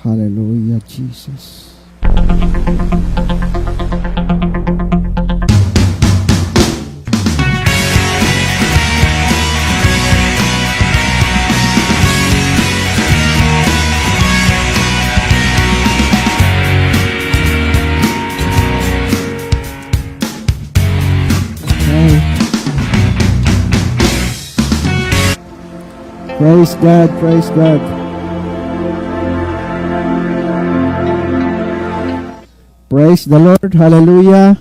Hallelujah, Jesus. Praise God, praise God. Praise the Lord, hallelujah.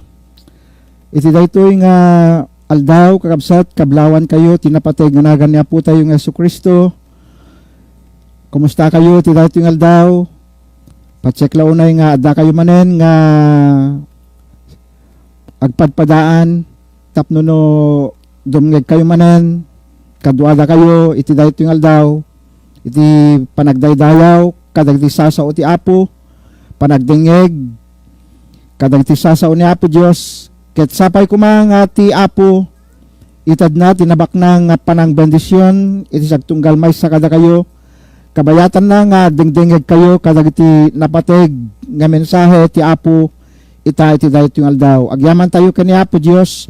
Iti daytoy nga aldaw, kakabsat, kablawan kayo, tinapatay ganagan niya po tayo ng Yesu Kristo. Kumusta kayo, iti daytoy nga aldaw? Pacheck launay nga, adda kayo manen nga agpadpadaan, tapno no dumngeg kayo manen, kaduada kayo, iti daytoy nga aldaw, iti panagdaydayaw, kadagiti sasao ti Apo, panagdingeg, kadagiti sasao ni Apo Dios, ket sapay kumanga ti Apo, itad na tinabak na nga panang bendisyon, iti sagtunggal may sa kada kayo, kabayatan na nga dingdingeg kayo, kadagiti napateg nga mensahe ti Apo, iti daytoy nga aldaw. Agyaman tayo kani Apo Dios,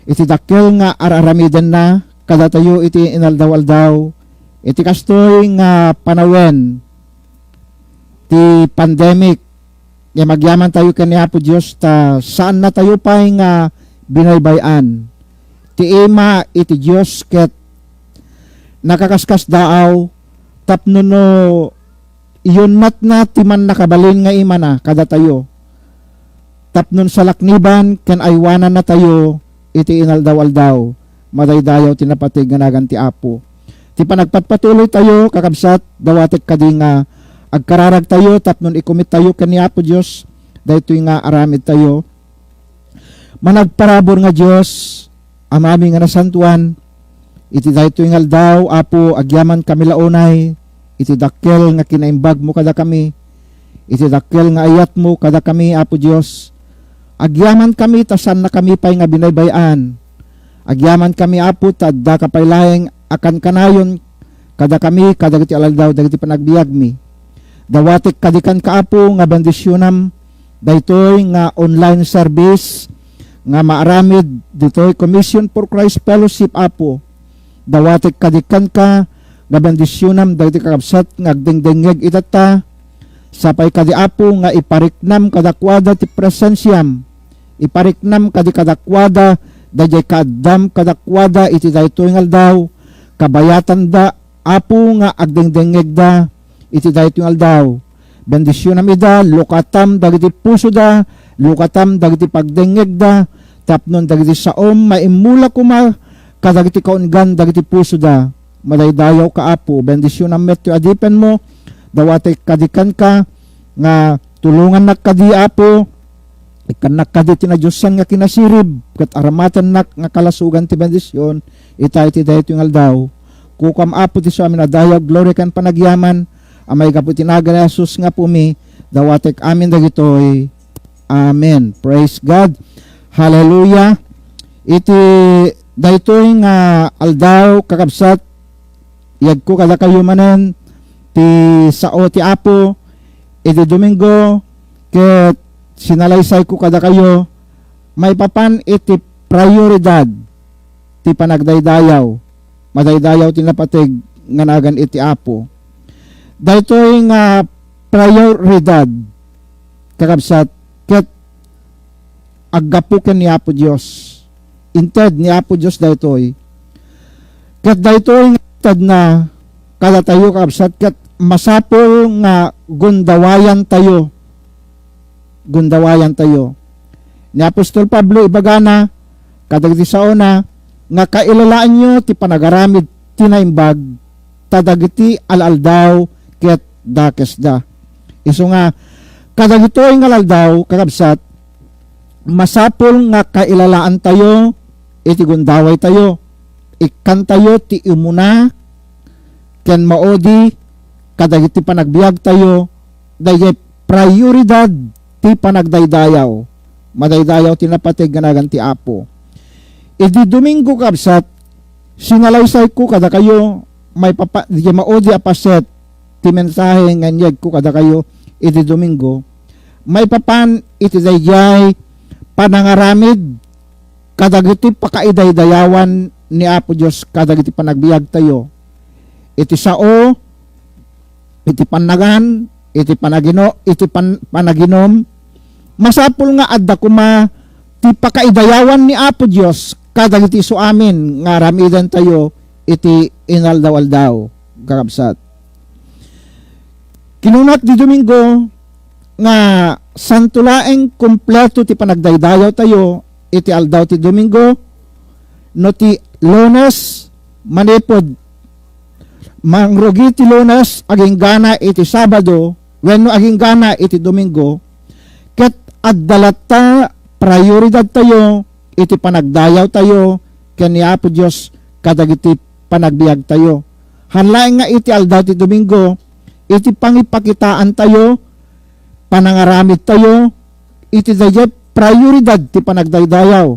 iti dakkel nga araramiden na, kada tayo iti inaldaw-aldaw, iti kastoy nga panawen, ti pandemic, nga magyaman tayo kaniya po Diyos, ta saan na tayo pa nga binaybayan. Ti ima iti Diyos, ket nakakaskas daaw, tapno no, iyon nat na timan nakabalin nga ima na, kada tayo. Tapnon sa lakniban, ken aywanan na tayo, iti inaldaw-aldaw, madaydayaw tinapatig nga nagan ti Apo. Ti panagpatpatuloy tayo, kakabsat, dawatek kadi nga agkararag tayo, tapnon ikumit tayo kani Apo Diyos, daytoy nga aramid tayo. Managparabor nga Diyos, amami nga nasantuan, iti daytoy nga aldaw, Apo, agyaman kami launay, iti dakkel nga kinaimbag mo kada kami, iti dakkel nga ayat mo kada kami, Apo Diyos, agyaman kami, tasan na kami pay nga binaybayan, agyaman kami Apo, tadda kapaylaeng akan kanayon, kada kami, kada giti alaldaw, dagiti panagbiag mi. Dawatik kadikan ka Apo, nga bendisyonam, daytoy nga online service, nga maaramid, ditoy Commission for Christ Fellowship Apo. Dawatik kadikan ka, nga bendisyonam, dagiti kakabsat, nga agdingdingeg itata, sapay kadi Apo, nga ipariknam kadakwada ti presensyam, ipariknam kadi kadakwada, dayjay kaadam kadakwada iti daytoy nga aldaw, kabayatan da Apo nga agdengdengeg da iti daytoy nga aldaw. Bendisyonam ida, lukatam dagiti puso da, lukatam dagiti pagdengeg da, tapnon dagiti saom maimula kuma kadagiti kaungan dagiti puso da, madaydayaw ka Apo. Bendisyonam metyo adipen mo, dawatay kadikan ka nga tulungan na kadi Apo, ikanak kaditi na Diyosan nga kinasirib, kat aramatan nak nga kalasugan ti bendisyon, itay ti daytoy nga aldaw. Kukam Apo ti sa amin adayag, glory kan panagyaman, amay kapo tinaga ni Jesus nga pumi, dawatek amin dagitoy. Amen. Praise God. Hallelujah. Iti daytoy nga aldaw, kakabsat, yag ko kada kayo manen, ti sao ti Apo, iti Domingo, ket sinalaysay ko kada kayo, may papan iti prioridad, ti panagdaydayaw, madaydayaw tinapatig nga nagan iti Apo. Daytoy nga prioridad, kakabsat, ket aggapuken ni Apo Diyos, inted ni Apo Diyos daytoy, ket daytoy nga inted na kada tayo kakabsat, ket masapol nga gundawayan tayo, ni Apostol Pablo ibagana kadagiti saona nga kailalaan nyo ti panagaramid tinaimbag tadagiti alaldaw ket dakesda. Isu nga kadagitoy nga alaldaw kakabsat, masapol nga kailalaan tayo, iti gundaway tayo, ikan tayo ti imuna ken maodi kadagiti panagbiag tayo, dayjay prioridad ti panagdaydayaw, madaydayaw tinapatig ganagan ti Apo. Idi Domingo kabsat, sinalaysay ko kada kayo, may papa, di maodi apaset, ti mensahe nga nyeg ko kada kayo, iti Domingo, may papan iti dayjay panangaramid kadagiti pakaidaydayawan ni Apo Dios kadagiti panagbiag tayo. Iti sao, iti panagan, iti panaginom, masapul nga adda kuma ti pakaidayawan ni Apo Dios kadagiti so amin nga ramidan tayo iti inaldaw-aldaw kakabsat. Kinunat di Domingo nga santulaeng kompleto ti panagdaydayaw tayo iti aldaw ti Domingo no ti Lunes manipod mangrugi ti Lunes aging gana iti Sabado wenno aging gana iti Domingo ket addalata prioridad tayo iti panagdayaw tayo ken ni Apo Dios kadagiti panagbiag tayo. Hanlaeng nga iti aldaw ti Domingo iti pangipakitaan tayo panangaramid tayo iti dayjay prioridad ti panagdaydayaw.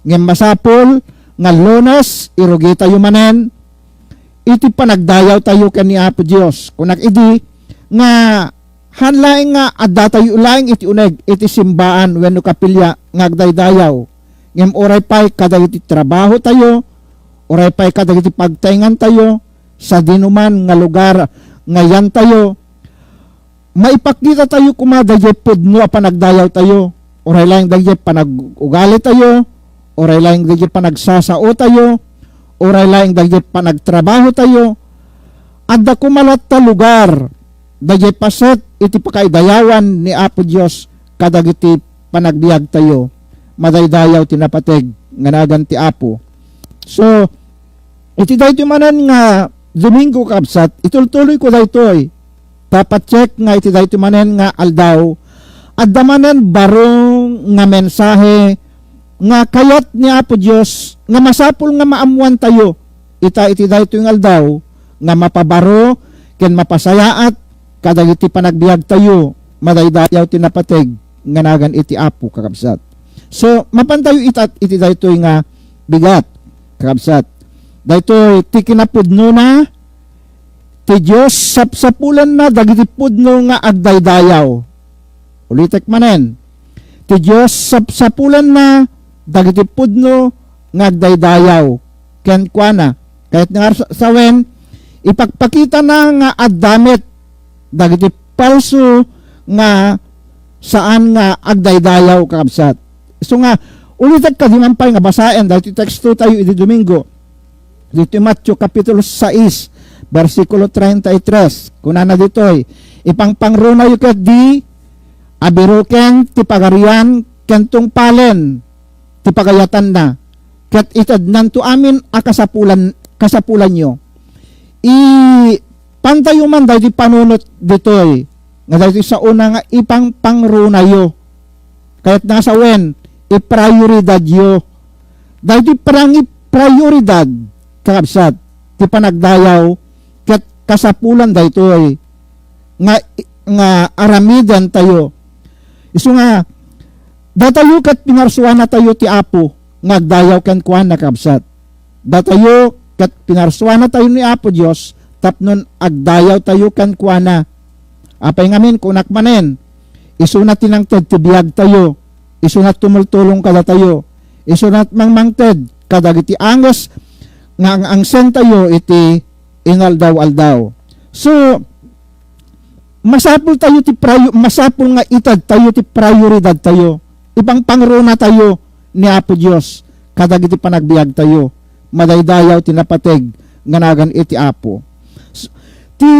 Ngem masapol nga Lunes irugi tayo manen iti panagdayaw tayo ken ni Apo Dios. Kunak idi nga hanlaeng nga adda tayo laeng iti uneg iti simbaan wenno kapilya nga agdaydayaw. Ngem oray pay kadagiti trabaho tayo, oray pay kadagiti pagtaingan tayo sa dinuman nga lugar ngayan tayo. Maipakita tayo kumadagay pudno a panagdayaw tayo. Oray laeng dagay panag-ugali tayo, oray laeng dagay panagsasao tayo, oray laeng dagay panagtrabaho tayo. Adda kumalat ta lugar dagay paset iti pakaidayawan ni Apo Dios kadagiti panagbiag tayo. Madaydayaw tinapateg nga nagan ti Apo. So iti daytoy manan nga Domingo kabsat, itultuloy ko daytoy. Dapat check nga iti daytoy manan nga aldaw. Adda manan barong nga mensahe nga kayat ni Apo Dios nga masapul nga maamuan tayo. Iti daytoy nga aldaw nga mapabaro ken mapasayaat kadagiti panagbiag tayo. Madaydayaw tinapateg nga nagan iti Apo kakabsat. So mapantayo iti daytoy nga bigat kakabsat. Daytoy ti kinapudno na ti Dios sapsapulan na dagiti pudno nga agdaydayaw. Ulitek manen. Ti Dios sapsapulan na dagiti pudno nga agdaydayaw. Ken kuana kahit nga sawen ipagpakita na nga addamit dagiti palso nga saan nga agdaydayaw kakabsat. So nga ulitek kadimampay nga basaen dahil teksto tayo iti Domingo. Dito Matthew kapitulo 6 versikulo 33 kunana ditoy ipangpangruna yu ket di abiruken ti pagarian kentong palen ti pagayatan na ket itad nanto amin a kasapulan nyo i pantayuman dahil di panunot ditoy nga dahil sa una nga ipangpangruna yu kahit nasa wen i-prioridad yu dahil di parang i-prioridad kakabsat ti panagdayaw ket kasapulan daytoy nga aramidan tayo. Isu nga datayo ket pinarsuan na tayo ti Apo nga agdayaw ken kuan kakabsat. Datayo ket pinarsuan na tayo ni Apo Dios tapnon agdayaw tayo ken kuana. Apay ngamin kunak manen isu na tinangted ti biag tayo. Isu na tumultulong kada tayo. Isu na mangmangted kadagiti anges nga ang sen tayo iti inaldaw-aldaw. So masapul tayo masapul nga itad tayo ti prioridad tayo. Ibang pangruna tayo ni Apo Dios kadagiti panagbiag tayo. Madaydayaw tinapateg nga nagan iti Apo. So, ti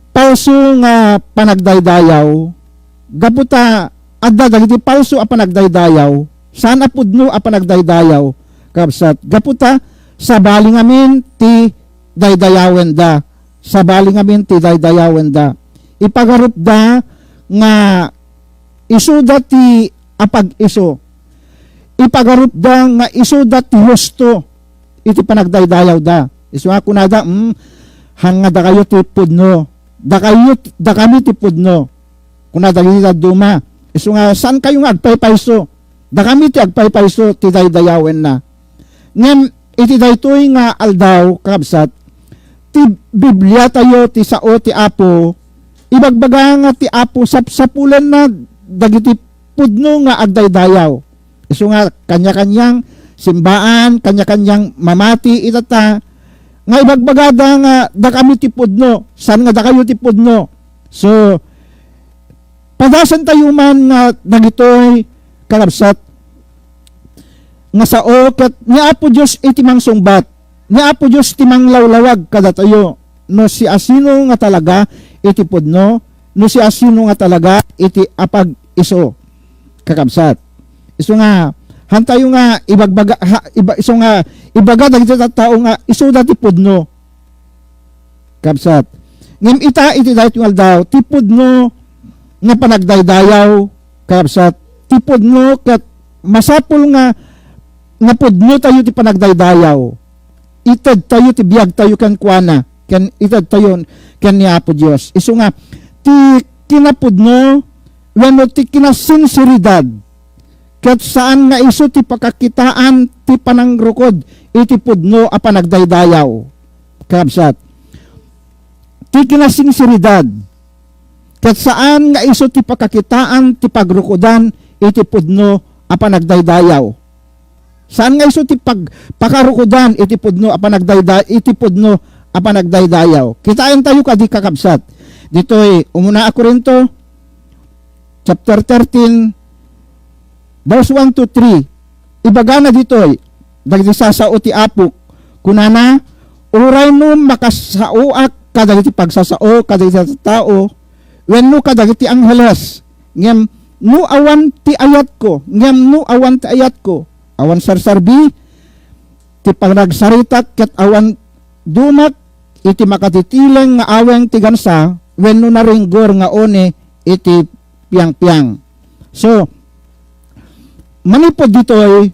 palso nga panagdaydayaw gaputa adda dagiti palso a panagdaydayaw saan apudno a panagdaydayaw kabsat gaputa sa baling amin ti daydayawen da. Sa baling amin ti daydayawen da. Ipagarup da nga isu da ti apag-iso. Ipagarup da nga isu da ti husto. Iti panagdaydayaw da. Isu ako na da, hanga da kayo ti pudno. Da kami ti pudno. Kuna da gita duma. Isu nga, saan kayo nga agpaypayso? Da kami ti agpaypayso ti daydayawen na. Ngem, iti daytoy nga aldaw kakabsat ti Biblia tayo ti sao ti Apo ibagbaga nga ti Apo sapsapulan na dagiti pudno nga agdaydayaw. Isu nga kanya-kanyang simbaan, kanya-kanyang mamati itata nga ibagbagada nga da kami ti pudno, saan nga da kayo ti pudno. So padasan tayo man nga dagitoy kakabsat nga sao ket ni Apo Dios iti mangsungbat, ni Apo Dios ti manglawlawag kada tayo no si asino nga talaga iti pudno, no si asino nga talaga iti apag iso kakabsat. Isu nga hantayo nga ibagbaga iso nga ibaga dagiti tattao nga isu dati pudno kabsat. Ngem ita iti daytoy aldaw ti pudno nga panagdaydayaw kabsat, ti pudno ket masapul nga pudno tayo ti panagdaydayaw. Ited tayo ti biag tayo ken kuana, ken ited tayo ken ni Apo Dios. Isu nga ti kinapudno wenno ti kinasinseridad ket saan nga isu ti pakakitaan ti panangrukod iti pudno a panagdaydayaw kabsat. Ti kinasinseridad ket saan nga isu ti pakakitaan ti pagrukodan iti pudno a panagdaydayaw. Saan nga isu ti pakarukodan iti pudno a panagdaydayaw. Kitaan tayo kadi kakabsat. Ditoy umuna a Korinto chapter 13 verse 1 to 3. Ibaga na ditoy dagiti sasao ti Apo kunana uray no makasauak kadagiti pagsasao kadagiti tao wenno kadagiti angheles ngem no awan ti ayat ko awan sarsarbi ti pagnagsarita ket awan dumak iti makatitileng nga aweng ti gansa wenno naringgor nga one iti piang-piang. So manipod ditoy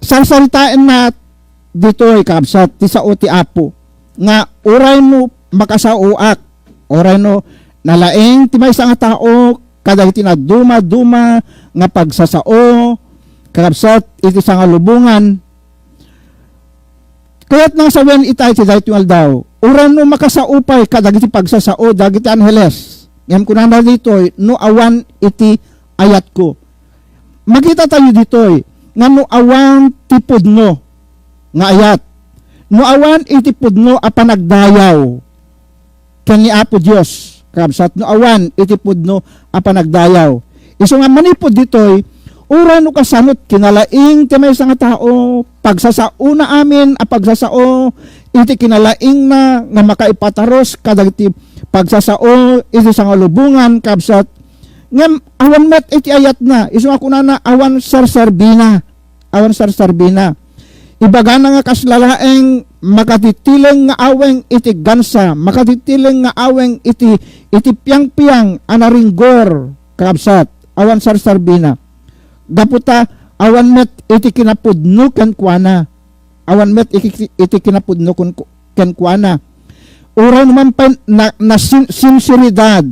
sarsaritain na ditoy kabsat ti sao ti Apo nga uray no makasauak, oray no nalaeng ti maysa nga tao kadagiti na duma nga pagsasao kakabsat iti sangalubungan. Kaya't nang sawen itay ti daytoy aldaw uray no makasaupay kadagiti pagsasao dagiti anheles ngem kunana ditoy no awan iti ayat ko. Makita tayo ditoy nga no awan ti pudno nga ayat, no awan iti pudno a panagdayaw ken ni Apo Dios kabsat, no awan iti pudno a panagdayaw. Isu nga manipod ditoy ura no kasamot kinalaing ti maysa nga tao pagsasao na amin a pagsasao iti kinalaing na nga makaipataros kadagiti pagsasao iti sangalubungan kabsat ngem awan met iti ayat na. Isu nga kunana awan sarsarbina ibaga na nga kaslalaeng makatitileng nga aweng iti gansa, makatitileng nga aweng iti piang-piang anaringgor kabsat awan sarsarbina daputa awan met iti kinapudno ken kuana, awan met iti kinapudno ken kuana. Uray naman pa na sinseridad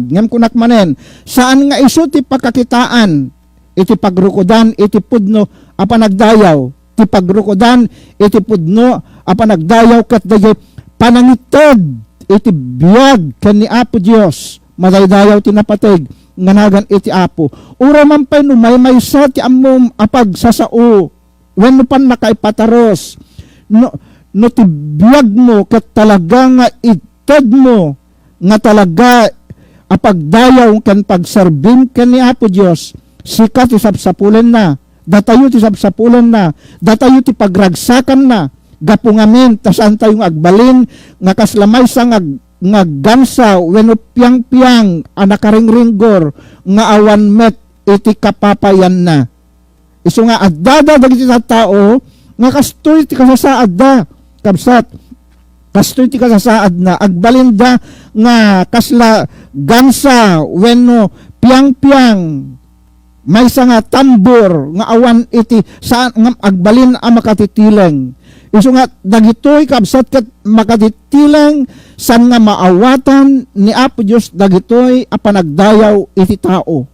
ngem kunak manen saan nga isu ti pagkakitaan iti pagrukodan iti pudno a panagdayaw, ti pagrukodan iti pudno a panagdayaw ket dagiti panangited iti biag ken ni Apo Dios madaydayaw ti napateg nganagan iti Apo. Ura man pay no maymaysa ti ammom a pagsasao wenno pan nakaipataros no ti biag mo ket talaga nga ited mo nga talaga a pagdayaw ken pagserbim ken ni Apo Dios sikat ti sapsapulen na, datayo ti sapsapulen na, datayo ti pagragsakan na, gapu ngamin, tasaan tayong agbalin, nga kaslamay sa nga gansa, wenno piang-piang, anakaringringgor, nga awan met, iti kapapayan na. Isu nga addada dagiti tao, nga kastoy ti kasasaad da, kabsat, kastoy ti kasasaad na, agbalinda, nga kasla gansa, wenno piang-piang, may nga tambor nga awan iti saan nga agbalin a makatitileng. Isu nga dagitoy kabsat ket makatitileng san nga maawatan ni Apo Dios dagitoy a panagdayaw iti tao.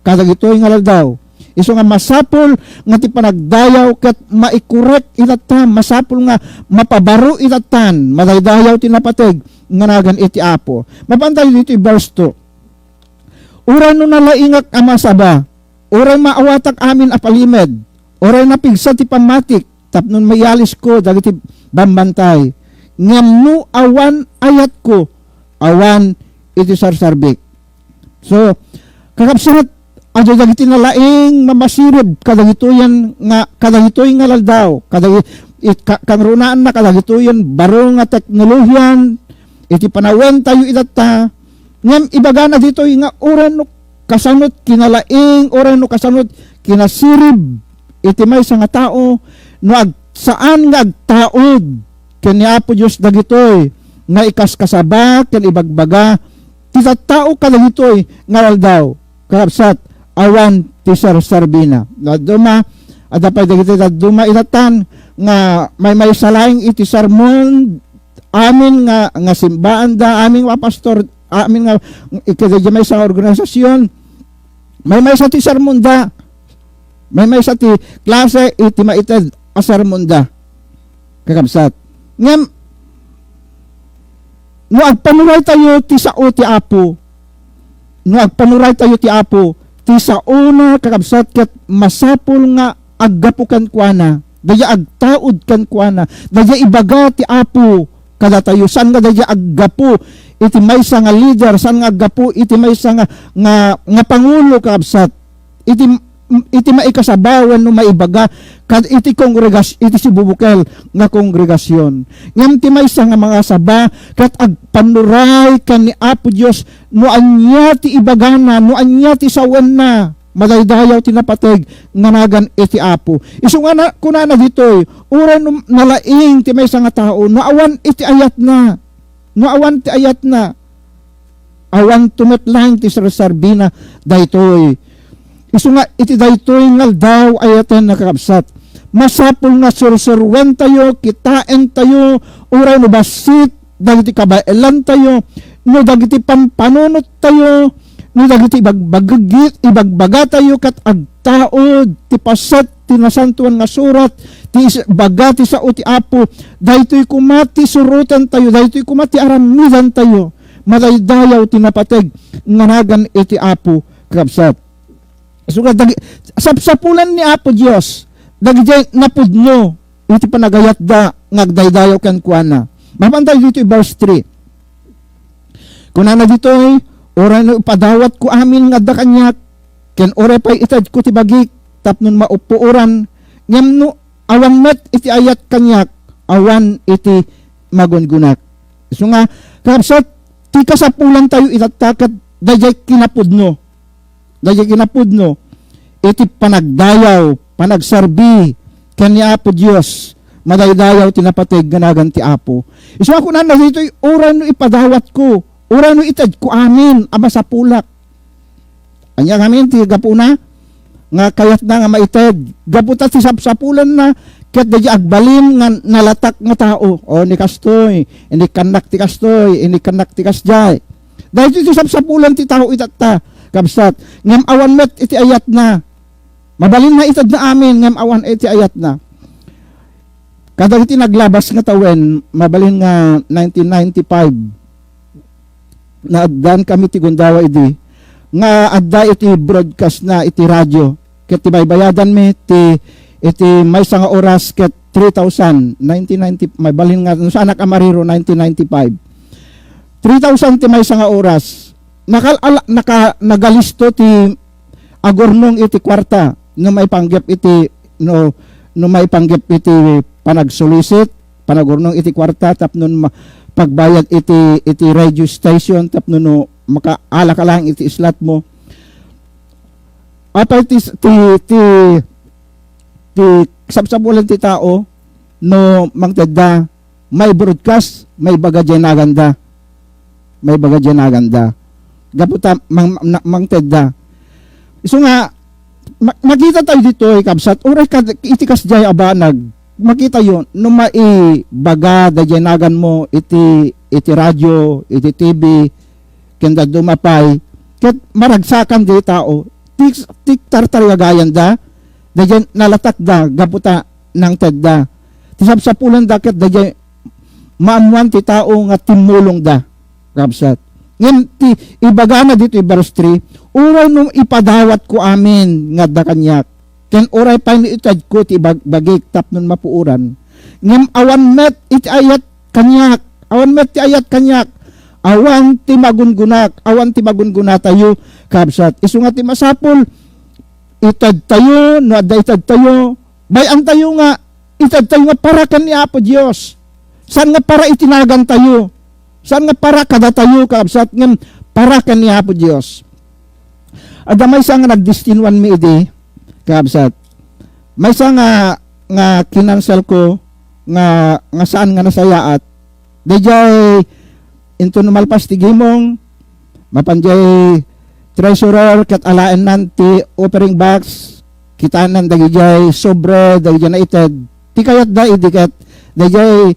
Kadagitoy nga aldaw. Isu nga masapol nga ti panagdayaw ket maikorek itatan, masapol nga mapabaro itatan, madaydayaw ti napateg nganagan iti Apo. Mapantay dito verse 2. Uray no nalaingak ama saba, uray maawatak amin apalimed, uray napigsa ti pamatik, tapnon mayalis ko dagiti bambantay. Ngem no awan ayat ko, awan iti sarsarbik. So, kakabsat, ajo dagiti nalaing mamasirib kadagitoyan nga laldaw, kang runaan na kadagitoyan baro nga teknolohiyan, iti panawen tayo idata, ngem ibaga na dito nga oran no kasanot kinalaing, oran no kasanot kinasirib, iti may nga tao, no saan nga agtaod, kanya po Diyos dagitoy, nga ikaskasaba, ken ibagbaga, tita tao kadagitoy nga laldaw, kakabsat, awan ti sarsarbina. Duma, adapay dagiti duma itatan, nga may salaing iti sermon, amin nga simbaan da, amin nga pastor, amin nga ikadadya may sa organisasyon, may sa ti sermon da, may sa ti klase, iti maited a sermon da. Kakabsat. Ngam, no agpanuray tayo ti sao ti Apo, no agpanuray tayo ti Apo, ti sao na kakabsat ket masapul nga aggapukan kuana, daya agtaod kan kuana, daya ibaga ti Apo kada tayo, saan nga daya aggapo, iti maysa nga leader, saan nga aggapo, iti maysa nga pangulo kakabsat, iti maikasabawan no maibaga kad iti kongregasyon, iti sibubukel nga kongregasyon. Ngam ti maysa nga mga saba kat agpanuray kan ni Apo Dios no anya ti ibagana, no anya ti sawen na madaydayaw tinapateg nganagan iti Apo. Isu nga na kunana ditoy, uray no nalaing ti maysa nga tao, no awan iti ayat na. No awan ti ayat na. Awan tumetlang ti sarsarbina daytoy. Isu nga iti daytoy ngal daw ayaten nakakabsat. Masapul nga sursurwen tayo, kitain tayo, uray no basit, dagiti kabailan tayo, no dagiti pampanunot tayo, no dagiti ibagbaga tayo kat agtaod, ti pasat, ti nasantuan nga surat, ti bagati sa uti Apo, daytoy kumati surutan tayo, daytoy kumati aramidan tayo, madaydayaw tinapateg, nganagan iti Apo, kakabsat. So, sapsapulan ni Apo Diyos, dagiti napudno, iti panagayat da, ngagdaydayaw kan kuana. Mapantay dito verse 3. Kunana dito oray no ipadawat ko amin nga da kanyak, ken oray pay itad ko ti bagik, tapnon maupuoran, ngem no awan met iti ayat kanyak, awan iti magungunak. So nga, kapsat, ti kasapulan tayo itatakat, dayay kinapudno, iti panagdayaw, panagsarbi, kanya Apo Diyos, madaydayaw tinapateg ganagan ti Apo. Isu ako na dito, oray no ipadawat ko, oray no itad ko amin, ama sa pulak. Anya amin, ti gapuna, nga kayat na nga maited, gaputa ti sapsapulan na, ket dahi agbalin nga nalatak nga tao, o ni kastoy, ini kanak ti kastoy, ini kanak ti kasjay. Dahil ti sapsapulan ti tao itata, kabsat, ngem awan met iti ayat na, mabalin na itad na amin, ngem awan iti ayat na. Kada iti naglabas nga tawen, mabalin nga 1995, na addan kami ti Gundawa idi, nga adda iti broadcast na iti radyo, ket ti baybayadan mi, iti may nga oras ket 3,000, 1990, mabalin nga, sa anak amariro, 1995. 3,000 ti may nga oras, nagalisto ti agornong iti kwarta no may panggep iti no may panggep iti panagsolicit panagornong iti kwarta tapnon pagbayad iti radio station tapnon no makaala ka lang iti slot mo apay ti sabsabulan ti tao no mangtedda may broadcast may bagadyan aganda gaputa mangtedda. So nga makita tayo dito kabsat oray ka iti kasjay abanag makita yon no maibaga dayanagan mo iti radyo iti TV kenda dumapay ket maragsakan di tao tik tartaragayan da nalatak da gaputa nang tedda ti sapsapulan da ket dayay maamuan ti tao nga timulong da. Kabsat. Ngem ti ibaga na dito verse 3, uray nung ipadawat ko amin nga da kanyak. Ken uray pa ni itad ko ti bagik tapnon mapuuran. Ngem awan met iti ayat kanyak. Awan met ti ayat kanyak. Awan ti magungunak. Awan ti magunguna tayo. Kabsat. Isu nga ti masapol. Itad tayo. No adda itad tayo. Bayan tayo nga. Itad tayo nga para kan ni Apo Diyos. Saan nga para itinagan tayo? Saan nga para kada tayo? Kabsat. Ngem para kan ni Apo Diyos. Ada may sa nga nagdistinwan mi ide. Kabsat. May sa nga kinansel ko nga saan nga nasayaat. Dejay into numalpas ti gimong mapanjay treasurer kat alaen nanti offering box kitanan dagijay sobre dagijay na ited ti kayat da idikat dagijay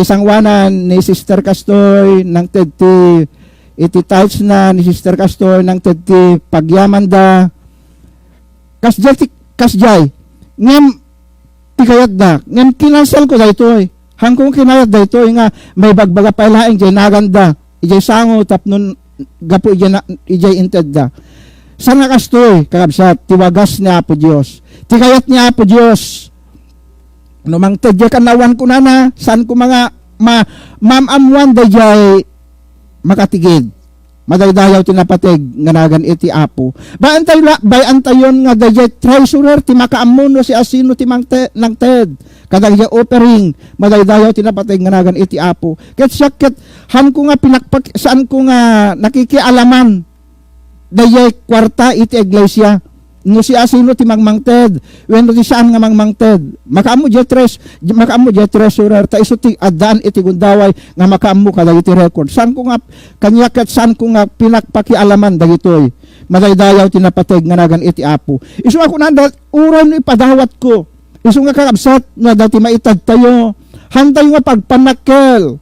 sangwanan ni Sister Castoy nang ted ti iti touch na ni Sister Castoy nang ted ti pagyaman da kasjay ngem ti kayat da ngem kinansel ko da ito hangkong kinayat da ito nga may bagbaga pa ilaing jay naganda ijay sango tapnon gapo ijay inted da sana kastoy kakabsat tiwagas ni Apo Diyos ti kayat ni Apo Diyos no mang tedya kanawan ko na saan ko mga mamamuan da jay makatigid madaydayaw tinapatig nga nagan iti Apo bayan tayon nga da jay treasurer ti makaamuno si asino ti nang ted kadang ya offering madaydayaw tinapatig nga nagan iti Apo ket syakit han ko nga pinakpak saan ko nga nakikialaman dayay kwarta iti iglesia no si asino ti mangmangted wenno ti saan nga mangmangted makaammo je treasurer ta isu ti addaan iti gundaway nga makaammo kada iti record saan ko nga kanya ket saan ko nga pinakpakialaman dagitoy madaydayaw tinapatig nga nagan iti Apo isu ako nanda uran ipadawat ko isu nga kakabsat na dati maitad tayo hantay nga pagpanakkel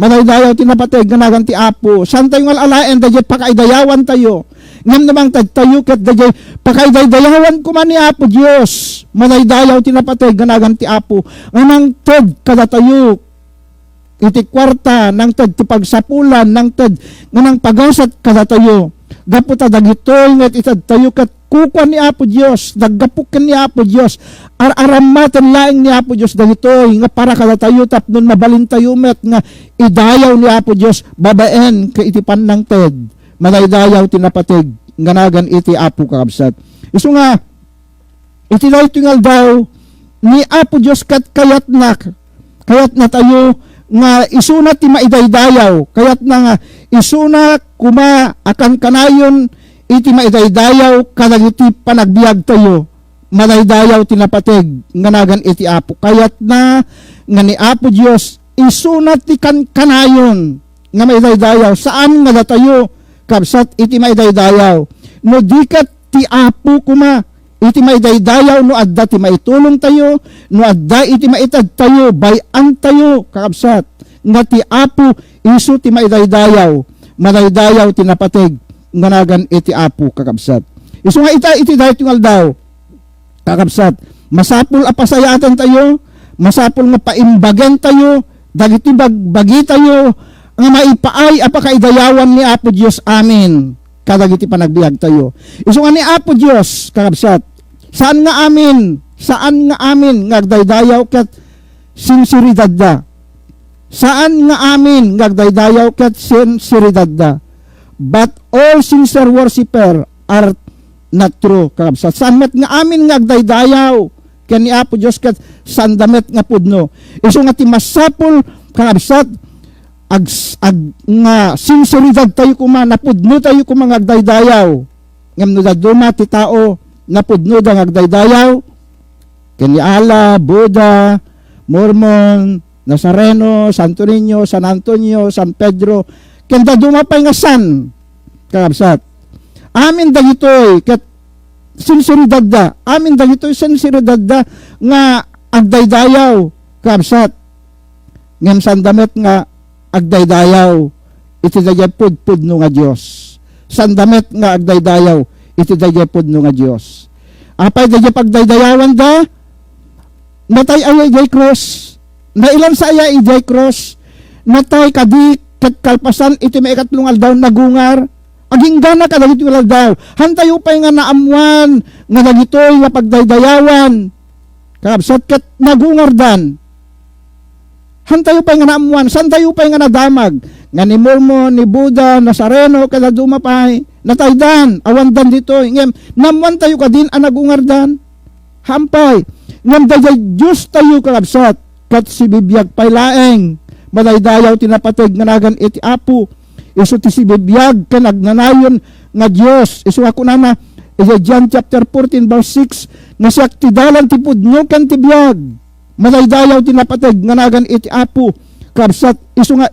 madaydayaw tinapatig nga nagan ti Apo saan tayo nga alaen dayay pakaidayawan tayo ngam namang tayo ket dayay pakaidayawan ko man ni Apo Diyos madaydayaw tinapatig nga nagan ti Apo ngamang ted kada tayo iti kwarta nang ted ti pagsapulan nang ted nga nang pagasat kada tayo gapu ta dagitoy nget itad tayo ket kukuan ni Apo Diyos daggapuken ni Apo Diyos aramatan laing ni Apo Diyos dagitoy nga para kada tayo tapnon mabalin tayo met nga idayaw ni Apo Diyos babaen ka iti pannang ted madaydayaw tinapatig nga nagan iti Apo kakabsat isu nga iti daytoy daw ni Apo Diyos kat kayat na tayo nga isuna ti maidaydayaw kayat na nga isuna kuma akan kanayon iti maidaydayaw kadag iti panagbiag tayo madaydayaw tinapatig nga nagan iti Apo kayat na nga ni Apo Diyos isuna ti kanayon nga maidaydayaw saan nga tayo kabsat iti maidaydayaw no dikat ti Apo kuma iti maidaydayaw no adda ti maitulong tayo no adda iti maitad tayo bayan tayo kakabsat nga ti Apo isu ti maidaydayaw madaydayaw tinapatig nga nagan iti Apo kakabsat isu nga iti daytoy daw kakabsat masapul a pasayatan tayo masapul nga paimbagan tayo dagiti bagi tayo nga maipaay apakaidayawan ni Apo Diyos amin kadagiti panagbiag tayo isu nga ni Apo Diyos kakabsat saan nga amin ngagdaydayaw ket sinseridad da saan nga amin ngagdaydayaw ket sinseridad da but all sincere worshiper are not true kakabsat saan met nga amin ngagdaydayaw ken ni Apo Diyos ket sandamet nga pudno isu nga ti masapul kakabsat ag nga sinseridad tayo kuma napudno tayo kuma ngagdaydayaw ngem no daduma ti tao napudno da ngagdaydayaw ken ni Allah, Buddha, Mormon, Nazareno, Santo Niño, San Antonio, San Pedro ken daduma pay nga san kakabsat amin dagitoy ket sinseridad da amin dagitoy sinseridad da nga agdaydayaw kakabsat ngem sandamet nga agdaydayaw iti dayay pudno nga Dios sandamet nga agdaydayaw iti dayay pudno nga Dios apay dayay pagdaydayawan da natay ayay jay cross na ilan sa ayay jay cross natay kadi ket kalpasan iti maikatlong aldaw nagungar, aging gana ka dagiti aldaw, hantayo pa'y nga naamuan, nga dagitoy nga pagdaydayawan, kakabsat ket nagungar dan, hantayo pa'y nga naamuan, santayo pa'y nga nadamag, nga ni Mormo, ni Buddha, Nazareno, kada dumapay, nataydan, awandan ditoy, ngem, namuan tayo ka din, anagungar dan, hampay, ngem dayay Diyos tayo kakabsat, kat si bibiyag paylaeng, madaydayaw tinapateg nga nagan iti apo, iso ti si bibiyag, kanagnanayon nga Diyos, iso ako na John chapter 14 verse 6, na siya tidalan ti pudno kan ti biyag, madaydayaw tinapateg nga nagan iti apo, kabsat,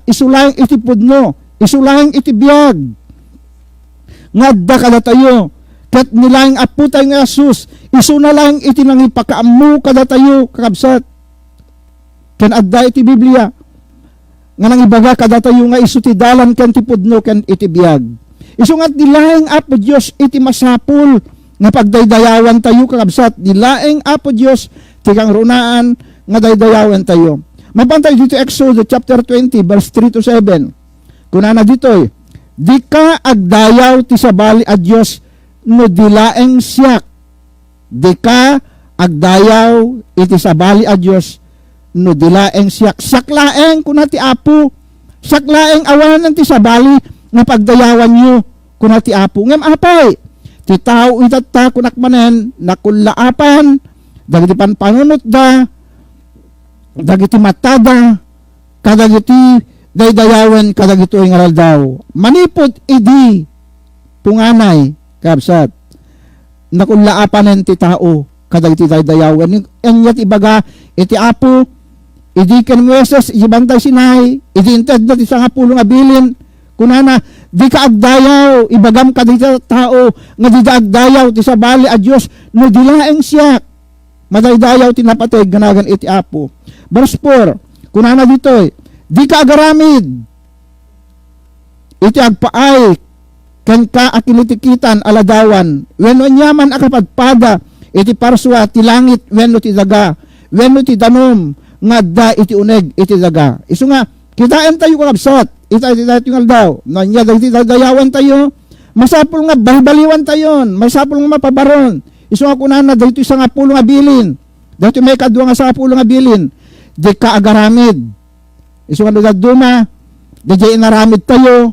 iso lang iti pudno, iso lang iti biyag, nga adda kada tayo, kat nilang apo tayo nga Asus, iso na lang iti nang ipakaamu kada tayo, kakabsat, ken adda iti Biblia, nga nang ibaga kada tayo nga iso ti dalan ken ti pudno ken iti biyag. Iso nga dilaeng apo Dios iti masapul nga pagdaydayawan tayo kakabsat, dilaeng apo Dios ti kang runaan nga daydayawan tayo. Mapantay dito Exodus chapter 20 verse 3 to 7. Kunana ditoy, di ka agdayaw ti sabali a Dios no dilaeng siyak. Di ka agdayaw iti sabali a Dios no dilaeng siyak. Siyak laeng kuna ti apo. Siyak laeng awanan ti sabali nga pagdayawan nyo kuna ti apo. Ngem apay, ti tao itatta kunak manen nakulaapan, dagiti panpanunot da, dagiti matada, kadagiti daydayawan kadagito ing aral daw. Manipod idi punganay kabsat. Nakulaapanen ti tao kadagiti daydayawan. Enyat ibaga iti apo, idi ken Moises ibantay sinay, idi inted na ti sangapulong abilin, kunana di ka agdayaw, ibagam kadagiti tao nga di da agdayaw ti sabali a Dios no dilaeng siyak. Madaydayaw tinapateg ganagan iti apo. Verse 4, kunana ditoy, di ka agaramid, iti agpaay, ken ka akinitikitan aladawan, wenno nyaman akapadpada, iti parswa, ti langit, wenno ti daga, wenno ti danom, nga da iti uneg, iti daga. Iso nga, kitain tayo kakabsat, ita yung aldaw, nanya iti dadayawan tayo, masapul nga balbaliwan tayon, masapul nga mapabaron. Iso nga kunana, dahito isang apulong abilin, dahito may kadwa nga sa apulong abilin, di ka agaramid. Iso nga daduma, di inaramid tayo,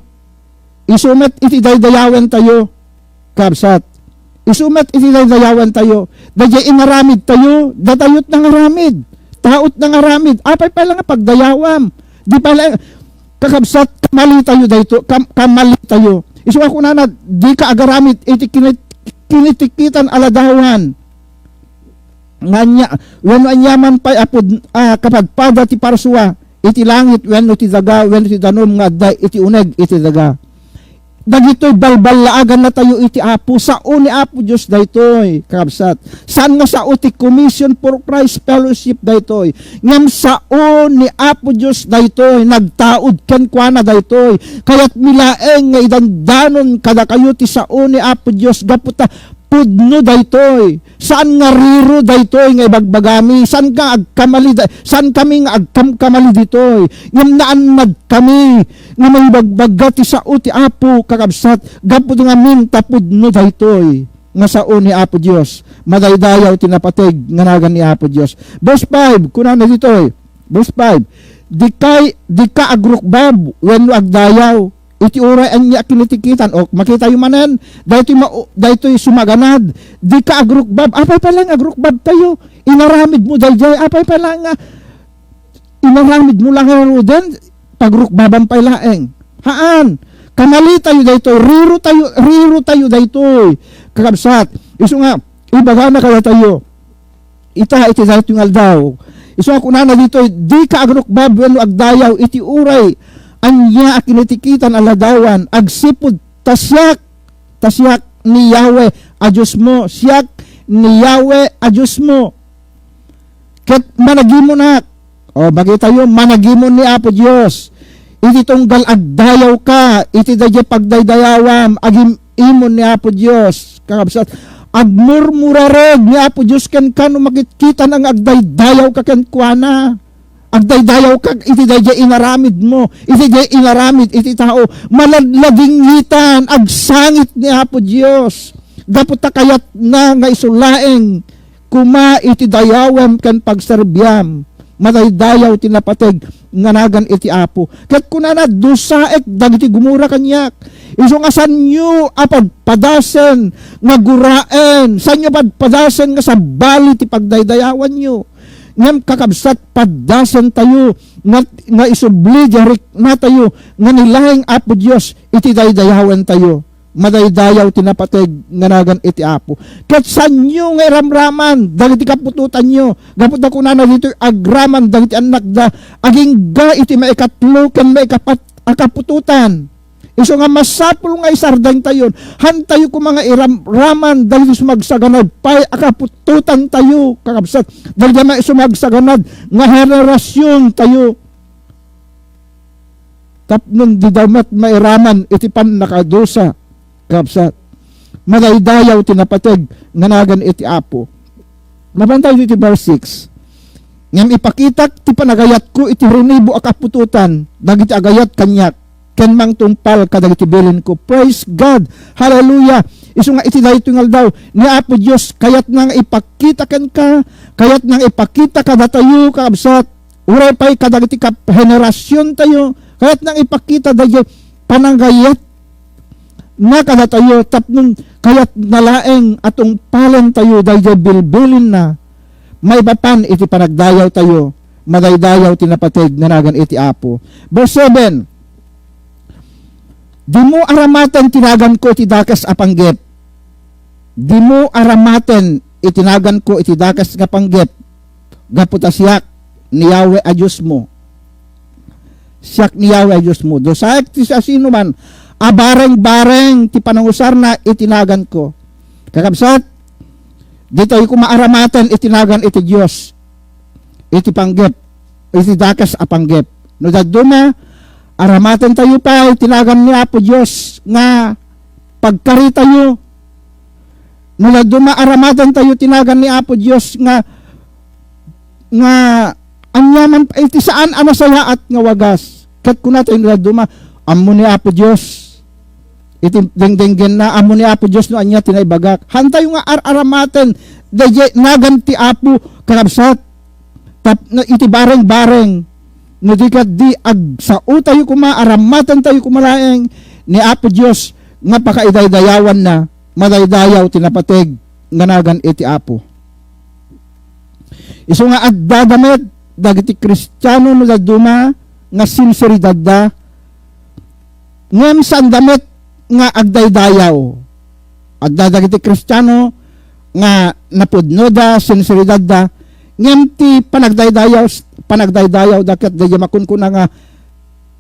isumet iti daydayawan tayo, kabsat. Isumet iti daydayawan tayo, di inaramid tayo, datayot ng aramid, taot ng aramid, apay pala nga pagdayawam, di pala, kakabsat, kamali tayo dahito, kamali tayo. Iso nga kunana, di ka agaramid, iti kinitikitan aladawan, nganya wenno anyaman pay apod kapadpada ti parswa, iti langit wenno ti daga, wenno ti danom nga adda iti uneg iti daga. Dagitoy balbalaagan na tayo iti apo, sao ni apo Dios daytoy kakabsat. Saan nga sao ti Commission for Christ Fellowship daytoy, ngem sao ni apo Dios daytoy, nagtaod ken kuana daytoy, kayat milaeng nga idandanon kada kayo ti sao ni apo Dios gaputa pudno daytoy. Saan nga riro daytoy nga ibagbagami, saan ka agkamali, saan kami nga agkamkamali ditoy, ngem naanad kami nga may bagbagga ti sao ti apo kakabsat, gapud nga minta pudno daytoy nga sao ni apo Dios, madaydayaw tinapateg nga nagan ni apo Dios. Verse 5, kunana ditoy, verse 5, di ka agrukbab wenno agdayaw, iti uray anya kinitikitan, o makita yung manen, daytoy sumaganad, di ka agrukbab, apay pala nga agrukbab tayo, inaramid mo dayjay, apay pala nga, inaramid mo lang nga din, pagrukbaban pay laeng, haan, kamali tayo daytoy, riro tayo daytoy, kakabsat, iso nga, ibaga na kaya tayo, iti daytoy nga aldaw, iso nga kunana ditoy, di ka agrukbab, wenno agdayaw, iti uray, anya akinitikitan aladawan, agsipod tasyak ni Yahweh a Diyos mo, siyak ni Yahweh a Diyos mo. Ket managimo na, o bagay tayo, managimo ni Apo Diyos, iti tunggal agdayaw ka, iti dadya pagdaydayawam, agim imon ni Apo Diyos, kakabsat, agmurmurareg ni Apo Diyos ken kano makikita ng agdaydayaw ka ken kuana, agdaydayaw kag iti dayjay inaramid mo, iti dayjay inaramid iti tao, maladladingitan agsangit ni Apo Dios. Dapat kayat na nga isulaeng kuma iti dayawem ken pagserbyam, madaydayaw tinapateg nganagan iti Apo. Ket kunana dusaek dagiti gumura kanyak. Iso nga sanyo apad padasen nga guraen, sanyo pad padasen nga sabali ti pagdaydayawan nyo. Ngam kakabsat padasen tayo nga isubli jarik na tayo nga nilahing Apo Dios iti daydayawan tayo. Madaydayaw tinapateg nganagan iti Apo. Ket sanyo nga iramraman dagiti kapututan nyo. Gapot na kunana dito agraman dagiti anak da aging ga iti maikatlo ken maikapat akapututan. Iso nga masapul nga isardang tayo. Hantayo ko mga iramraman dahil sumagsaganad pay akapututan tayo kakabsat. Dahil may sumagsaganad nga henerasyon tayo. Tapnon di damat mairaman iti pan nakadosa kakabsat. Madaydayaw tinapateg nganagan iti Apo. Mabantay iti verse 6. Ngam ipakitak ti panagayat ko iti runibo akapututan dagiti agayat kanyak. Ken mang tungpal kadagiti bilin ko. Praise God. Hallelujah. Isu nga iti daytoy ngal daw ni Apo Dios kayat nang ipakita ken ka, kayat nang ipakita kada tayo kaabsat. Uray pay kadagiti ka henerasyon tayo, kayat nang ipakita dayo pananggayat nga kada tayo tapnon kayat nalaeng atong palan tayo dayo bilbilin na. May bapan iti panagdayaw tayo, madaydayaw tinapateg nganagan iti Apo. Verse 7. Di mo aramaten tinagan ko iti dakas apanggep. Di mo aramaten itinagan ko iti dakas nga panggep. Gaputa siyak ni Yahweh a Diyos mo. Siyak ni Yahweh a Diyos mo. Dosaek ti sa sino man, abareng-bareng ti panangusar na itinagan ko. Kakabsat, dito ko maaramaten itinagan iti Diyos. Iti panggep. Iti dakas apanggep. No daduma, aramatan tayo pa, tinagan ni Apo Diyos nga pagkari tayo. Mula duma aramatan tayo, tinagan ni Apo Diyos nga anyaman pa, iti saan amasayaat nga wagas. Kat kuna tayo mula duma, amo ni Apo Diyos. Iti dengdenggen na, amo ni Apo Diyos no anya tinaybagak. Hantayo nga aramatan, nagan ti Apo kakabsat. Iti bareng-bareng. No di kat di agsao tayo aramatan tayo kumalaeng ni Apo Dios nga pakaidaydayawan na madaydayaw tinapateg nganagan iti Apo. Isu nga addadamet dagiti Kristiyano no daduma nga sinseridad da ngem sandamet nga agdaydayaw. Adda dagiti Kristiyano nga napudno da sinseridad da ngem ti panagdaydayaw dakat dayjay makunkuna nga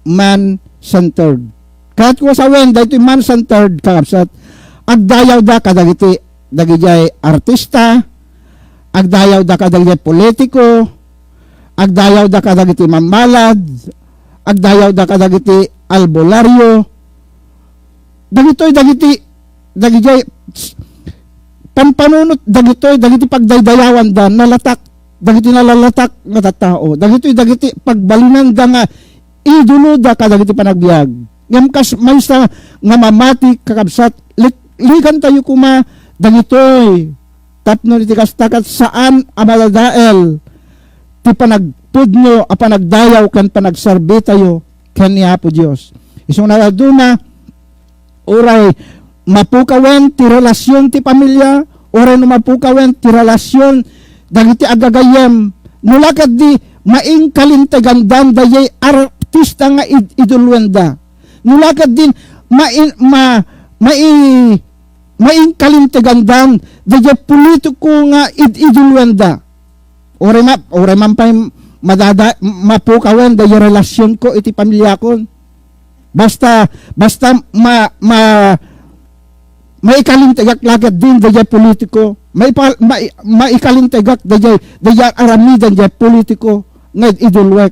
man-centered. Kahit ko sawen daytoy man-centered kakabsat, agdayaw da kadagiti dagijay artista, agdayaw da kadagijay politiko, agdayaw da kadagiti mamalad, agdayaw da kadagiti albularyo. Dagitoy pampanunot dagiti pagdaydayawan da nalatak dagiti nalalatak nga tattao. Dagiti pagbalinan da nga idolo da kadagiti panagbiag. Ngam kas maysa nga mamati kakabsat likan tayo kuma dagitoy tapno iti kastakat saan amaladael ti panagpudno a panagdayaw kan panagserbi tayo ken ni Apo Dios. Isong naladuna oray mapukawen ti relasyon ti pamilya, oray no mapukawen ti relasyon dagiti agagayem nulakad di maing kalintegandan dayay artista nga idulwenda. Nulakad din maing kalintegandan dayay politiko nga idulwenda. Ore man pa mapukawen dayay relasyon ko iti pamilya ko. Basta maikalintegak lagad din dayay politiko. Maikalintegak dayay aramidan dayay politiko nga idulwek.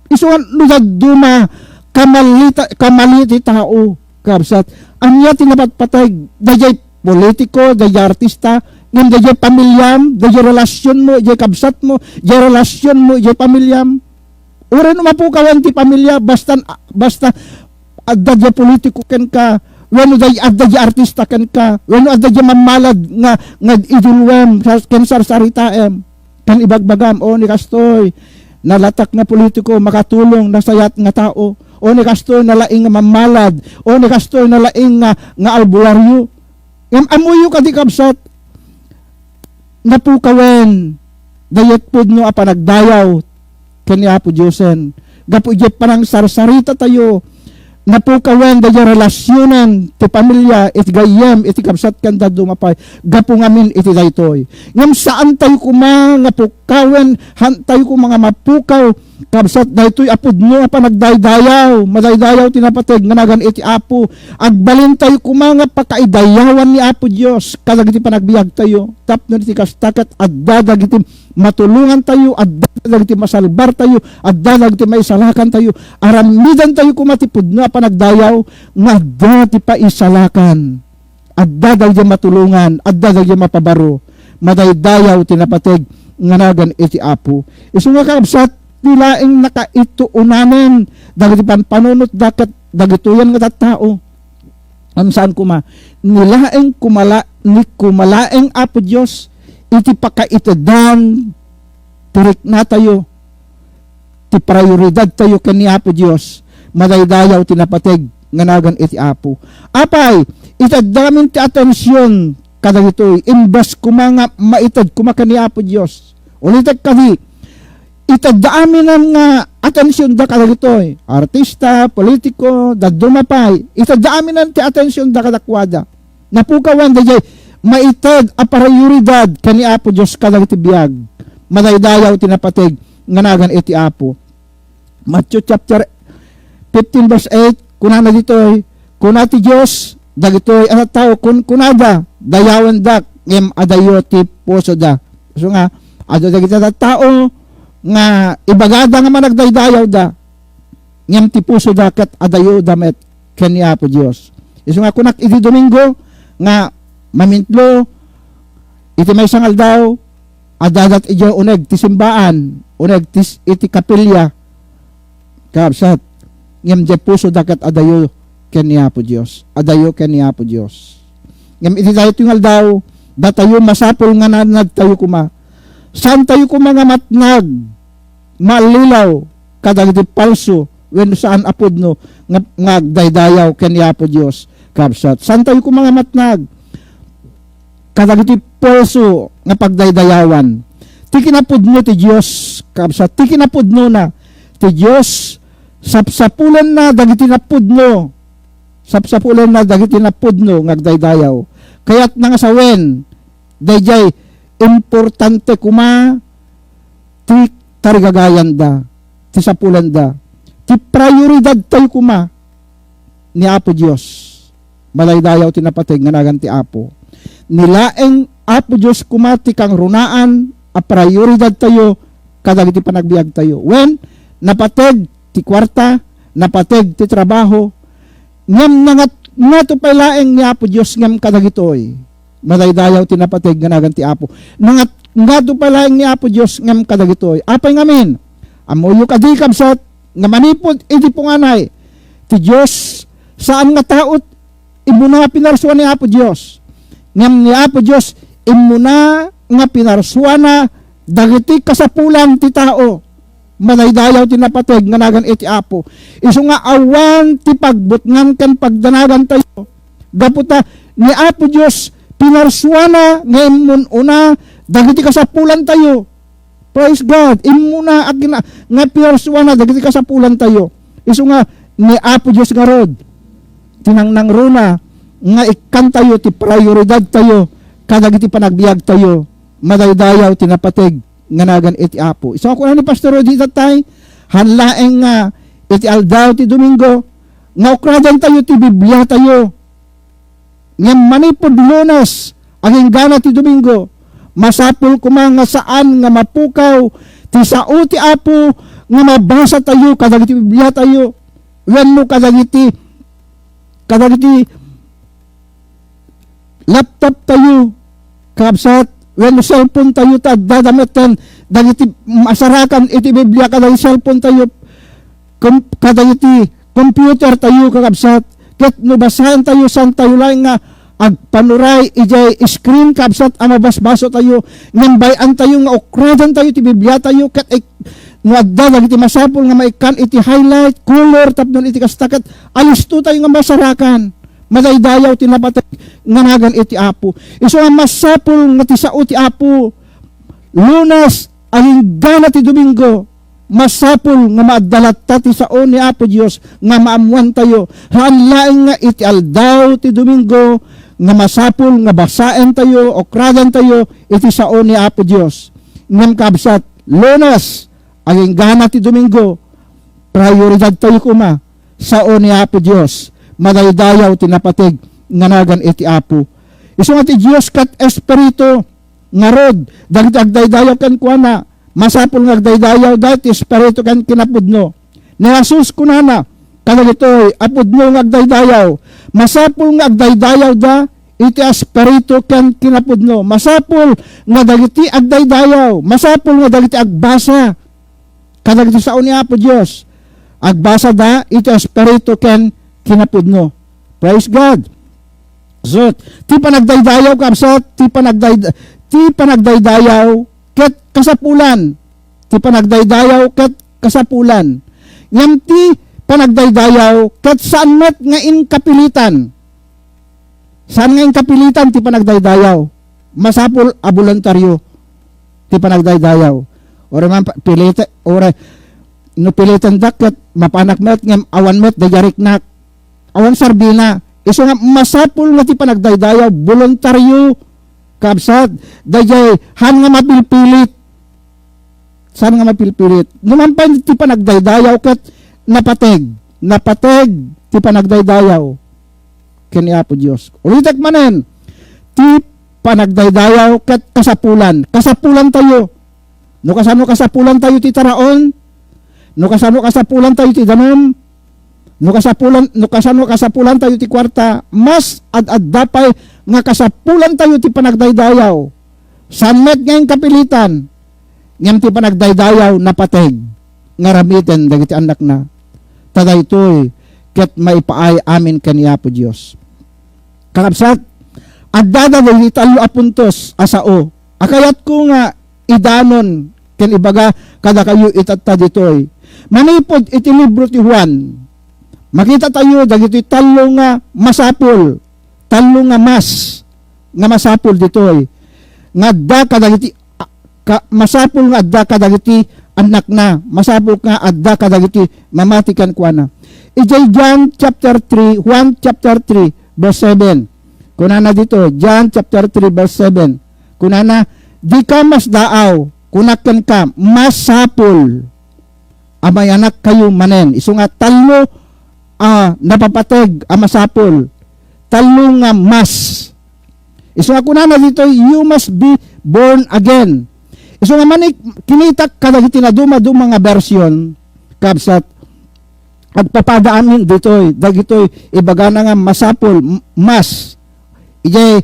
Isuan lugad duma kamaliti tao kabsat. Anya tinapatpatay dayay politiko, dayay artista ngem dayjay pamilyam, dayjay relasyon mo, dayjay kabsat mo, dayjay relasyon mo, dayjay pamilyam. Uri no mapukawan ti pamilya, basta adda dayjay politiko ken ka, wenno adda dayjay artista ken ka, wenno adda dayjay mamalad nga idulwem ken sarsaritaem, ken ibagbagam o ni kastoy nalatak nga politiko makatulong na sayat nga tao, o ni kastoy nalaing nga mamalad, o ni kastoy nalaing nga albularyo. Ngem amuyo kadi kabsat napukawen dayet pudno a panagdayaw ken ni Apo Diyosen. Gapu ije panang sarsarita tayo napukawen dayjay relasyonan ti pamilya iti gayem iti kabsat ken daddo mapay gapu ngamin iti daytoy. Ngem saan tayo kuma nga pukawen han tayo kuma nga mapukaw kabsat daytoy apudno a panagdaydayaw, madaydayaw tinapateg nga nagan iti Apo. Agbalin tayo kuma nga pakaidayawan ni Apo Dios kadagiti panagbiag tayo. Tapno iti kastaket adda dagiti matulungan tayo, adda dagiti masalbar tayo, adda dagiti maisalakan tayo. Aramidan tayo kuma ti pudno a panagdayaw nga adda ti paisalakan. Adda dagiti matulungan, adda dagiti mapabaro. Madaydayaw tinapateg nga nagan iti Apo. Isu nga kabsat nilaing nakaituunanen dagiti panpanunot daket dagitoyan nga tattao. Saan kuma nilaing kumalaing Apo Dios iti pakaitedan tirik na tayo ti prioridad tayo ken ni Apo Dios. Madaydayaw tinapateg nga nagan iti Apo. Apay itadamin ti atensyon kadagitoy imbas kuma nga maitad kuma ken ni Apo Dios. Ulitek kadi itadaamin nga atensyon da kadagitoy artista, politiko, dadumapay, itadaamin ti atensyon da kadakwada. Napukawan dayjay maitad a prioridad ken ni Apo Dios kadagiti biag. Madaydayaw tinapateg nga nagan iti Apo. Matthew chapter 15 verse 8 kunana ditoy kunati Dios dagitoy at tao kunada dayawan dak ngem adayo ti puso da. So nga ado dagiti tao nga ibagada nga managdaydayaw da ngem ti puso da ket adayo damet ken ni Apo Dios. Isu nga kunak iti Domingo nga mamintlo iti maysa nga aldaw adadat ijo uneg ti simbaan, uneg iti kapilya kabsat ngem ti puso da ket adayo ken ni Apo Dios. Adayo ken ni Apo Dios. Ngem iti dayto nga aldaw datayo masapol nga nanagtayo kuma. Saan tayo kung mga matnag, malilaw, kadagiti palso, when saan apod no, nga daydayaw ken ni Apo Dios, kabsat. Saan tayo kung mga matnag, kadagiti palso, nga pagdaydayawan. Ti kinapod no ti Dios, kabsat. Ti kinapod no na, ti Dios, sapsapulan na, dagiti napod no. Sapsapulan na, dagiti napod no, nga daydayaw. Kaya't nga sawen, dayjay, importante kuma ti tarigagayan da ti sapulan da ti prioridad tayo kuma ni Apo Dios. Malaydayaw tinapateg nga nagan ti Apo nilaeng Apo Dios kuma ti kang runaan a prioridad tayo kadagiti panagbiag tayo when napateg ti kwarta, napateg ti trabaho ngem nga to pailaeng ni Apo Dios ngem kadagitoy. Madaydayaw tinapateg nga nagan ti Apo. Nga do pala ni Apo Dios ngem kadagitoy. Apay ngamin. Amuyo kadi kabsat nga manipod iti punganay. Ti Dios saan nga taot imuna nga pinarsuan ni Apo Dios. Ngem ni Apo Dios imuna nga pinarsuan na dagiti kasapulan ti tao. Madaydayaw tinapateg nga nagan iti Apo. Isu nga awan ti pagbutngan ken pagdanagan tayo. Gaputa ni Apo Dios pinarsuana ngayon una dagiti kasapulan tayo. Praise God. Imuna nga pinarsuana dagiti kasapulan tayo. Isu nga ni Apo Dios nga rod tinangnang runa nga ikan tayo ti prioridad tayo kadagiti panagbiag tayo. Madaydayaw tinapateg nga nagan iti Apo. Isu ako ni Pastor Rodi tatay hanlaeng nga iti aldaw ti Domingo nga ukradan tayo ti Biblia tayo. Ngem manipod Lunes aging gana ti Domingo masapul kuma nga saan nga mapukaw ti sao ti Apo nga mabasa tayo kadagiti Biblia tayo wenno kadagiti laptop tayo Kabsat, when cellphone tayo ta dadamitan dagiti masarakan iti Biblia kada cellphone tayo kada iti computer tayo kakabsat ket no basahan tayo san tayo lang nga agpanuray ijay screen kabsat ang mabasbaso tayo ngambayan tayo nga okradan tayo iti Biblia tayo ket no adda iti masapol nga maikan iti highlight color tapnon iti kastakat alisto tayo nga masarakan madaydayaw tinapatay nga nagan iti Apo. Isu nga masapul nga ti sao ti Apo. Lunas alingana ti Domingo. Masapul nga maaddalat ta ti sao ni Apo Dios nga maamuan tayo. Hanlaing nga iti aldaw ti Domingo nga masapul nga basaen tayo okradan tayo iti sao ni Apo Dios. Ngem kabsat Lunas alingana ti Domingo. Prioridad tayo kuma sao ni Apo Dios. Madaydayaw tinapatig nga nagan iti Apo. Isu nga ti Dios kat espiritu nga rod dagiti agdaydayaw ken kuana masapul nga agdaydayaw dati espiritu ken kinapudno. Ni Jesus kunana kadagitoy apudno nga agdaydayaw masapul nga agdaydayaw da iti espiritu ken kinapudno. Masapul nga dagiti agdaydayaw masapul nga dagiti agbasa kadagiti sao ni Apo Dios. Agbasa da iti espiritu ken kinapudno. Praise God. So, ti panagdaydayaw kabsat, ti panagdaydayaw ket kasapulan. Ti panagdaydayaw ket kasapulan. Ngem ti panagdaydayaw ket saan met nga inkapilitan. Saan nga inkapilitan ti panagdaydayaw? Masapul a voluntaryo ti panagdaydayaw. Ora man pilita ora no pilitan dak ket mapanak met ngem awan met dajariknak awan sarbina. Isu nga masapul nga ti panagdaydayaw voluntaryo kabsat dayay han nga mapilpilit. Saan nga mapilpilit? Numampay ti panagdaydayaw ket napateg ti panagdaydayaw ken ni Apo Dios. Ulitek manen ti panagdaydayaw ket kasapulan. Kasapulan tayo. No kasano kasapulan tayo ti taraon? No kasano kasapulan tayo ti danom? No kasano kasapulan tayo ti kwarta, mas ad-addapay nga kasapulan tayo ti panagdaydayaw. Sanmet nga yung kapilitan, ngam ti panagdaydayaw napateg, nga ramiten dagiti anak na. Tadaytoy, ket maipaay amin ken ni Apo Dios. Kakabsat, addada dagiti talo a puntos asao. Akayat ko nga idanon ken ibaga kada kayo itatta ditoy. Manipod iti libro ti Juan. Makita tayo dagiti talo nga masapul, talo nga masapul ditoy. Nga adda kadagiti masapul nga adda kadagiti anak na, masapul nga adda kadagiti mamatikan kuana. Ijay John chapter 3, 1 chapter 3 verse 7. Kunana dito, John chapter 3 verse 7. Kunana, di ka mas daaw, kunakan ka masapul. Amay anak kayo manen. Isu nga talo napapateg masapul. Talo nga mas. Isu nga kunana dito, you must be born again. Isu nga manik kinitak kadagiti na duma nga version kabsat agpapadaamin ditoy dagitoy ibagana nga masapul mas. Ijay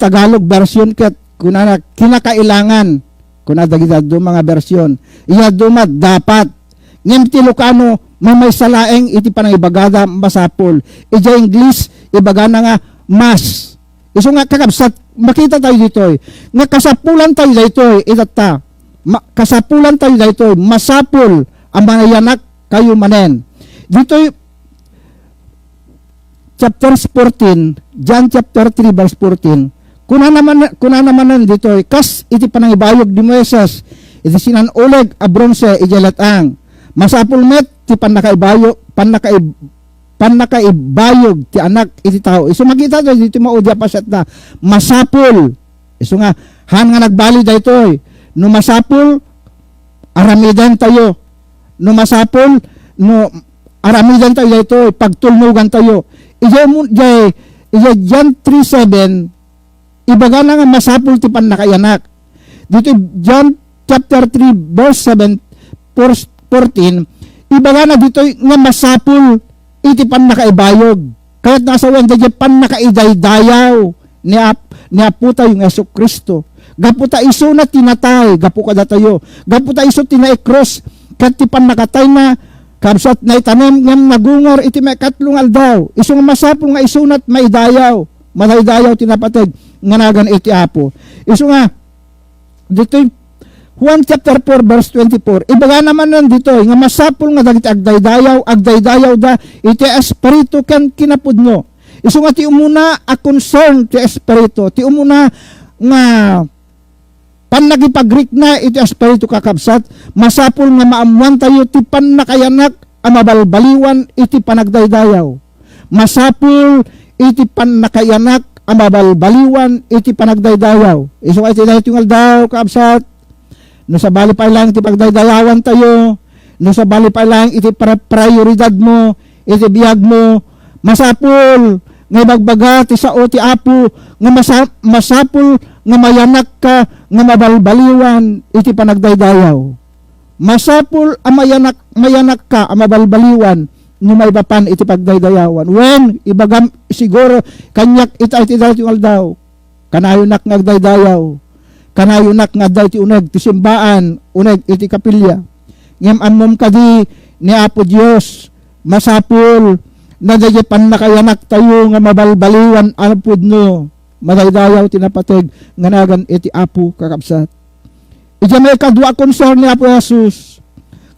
Tagalog version ket kunana kinakailangan kuna dagiti duma nga version. Iya duma dapat. Ngem ti Ilocano may salaeng iti panangibagada masapul. Ija English ibagana nga mas. Isu nga kakabsat makita tayo ditoy. Nga kasapulan tayo ditoy itata. Kasapulan tayo ditoy masapul ang mga yanak kayo manen. Ditoy chapter 14, John chapter 3 verse 14. Kuna naman ditoy kas iti panangibayog di Moises. Iti sinanuleg a bronze ijalatang. Masapul met ti panakaibayog ti anak iti tao. Isu makita tayo dito maudya pasat na masapul. Isu nga han nga nagbali daytoy. No masapul aramidan tayo. No masapul no aramidan tayo daytoy pagtulnugan tayo. Ijay John 3:7 ibaga na nga masapul ti panakayanak. Dito John chapter 3 verse 7 14, ibaga na dito nga masapul iti pan nakaibayog. Kaya't nasa wanda dyan pan nakaidaydayaw ni Apo tayo nga Yesu Kristo. Gapu ta iso na tinatay, gapu kada tayo. Gapu ta iso tinai-cross, kat ti nakatay na, kabsat na itanem ngam nagungar iti may katlong aldaw. Iso nga masapul nga iso na't maidayaw. Madaydayaw tinapatid, nganagan iti Apo. Iso nga, dito Juan chapter 4 verse 24. Ibaga naman nandito, nga masapul nga dagiti agdaydayaw da, iti espiritu ken kinapudno. Iso nga ti umuna a concern ti espiritu, ti umuna nga panagipag-Greek na iti espiritu kakabsat, masapul nga maamuan tayo ti panakayanak a mabalbaliwan iti panagdaydayaw. Masapul iti panakayanak a mabalbaliwan iti panagdaydayaw. Iso nga iti daytungal daw kakabsat, no sa bali pa lang iti pagdaydayawan tayo, no sa bali pa lang iti prioridad mo, iti biyag mo, masapul nga bagbaga ti sao ti Apo, nga masapul nga mayanak ka, nga mabalbaliwan iti panagdaydayaw. Masapul ang mayanak ka, ang mabalbaliwan no may bapan iti pagdaydayawan. When ibagam siguro kanyak iti dayto aldaw, kanayunak nga agdaydayaw, kanayunak nga day ti uneg ti simbaan, uneg iti kapilya. Ngem ammom kadi ni Apo Dios, masapul na dayi panakayanak tayo nga mabalbaliwan anpud no, madaydayaw tinapateg nganagan iti Apo kakabsat. Iti may kadwa concern ni Apo Jesus.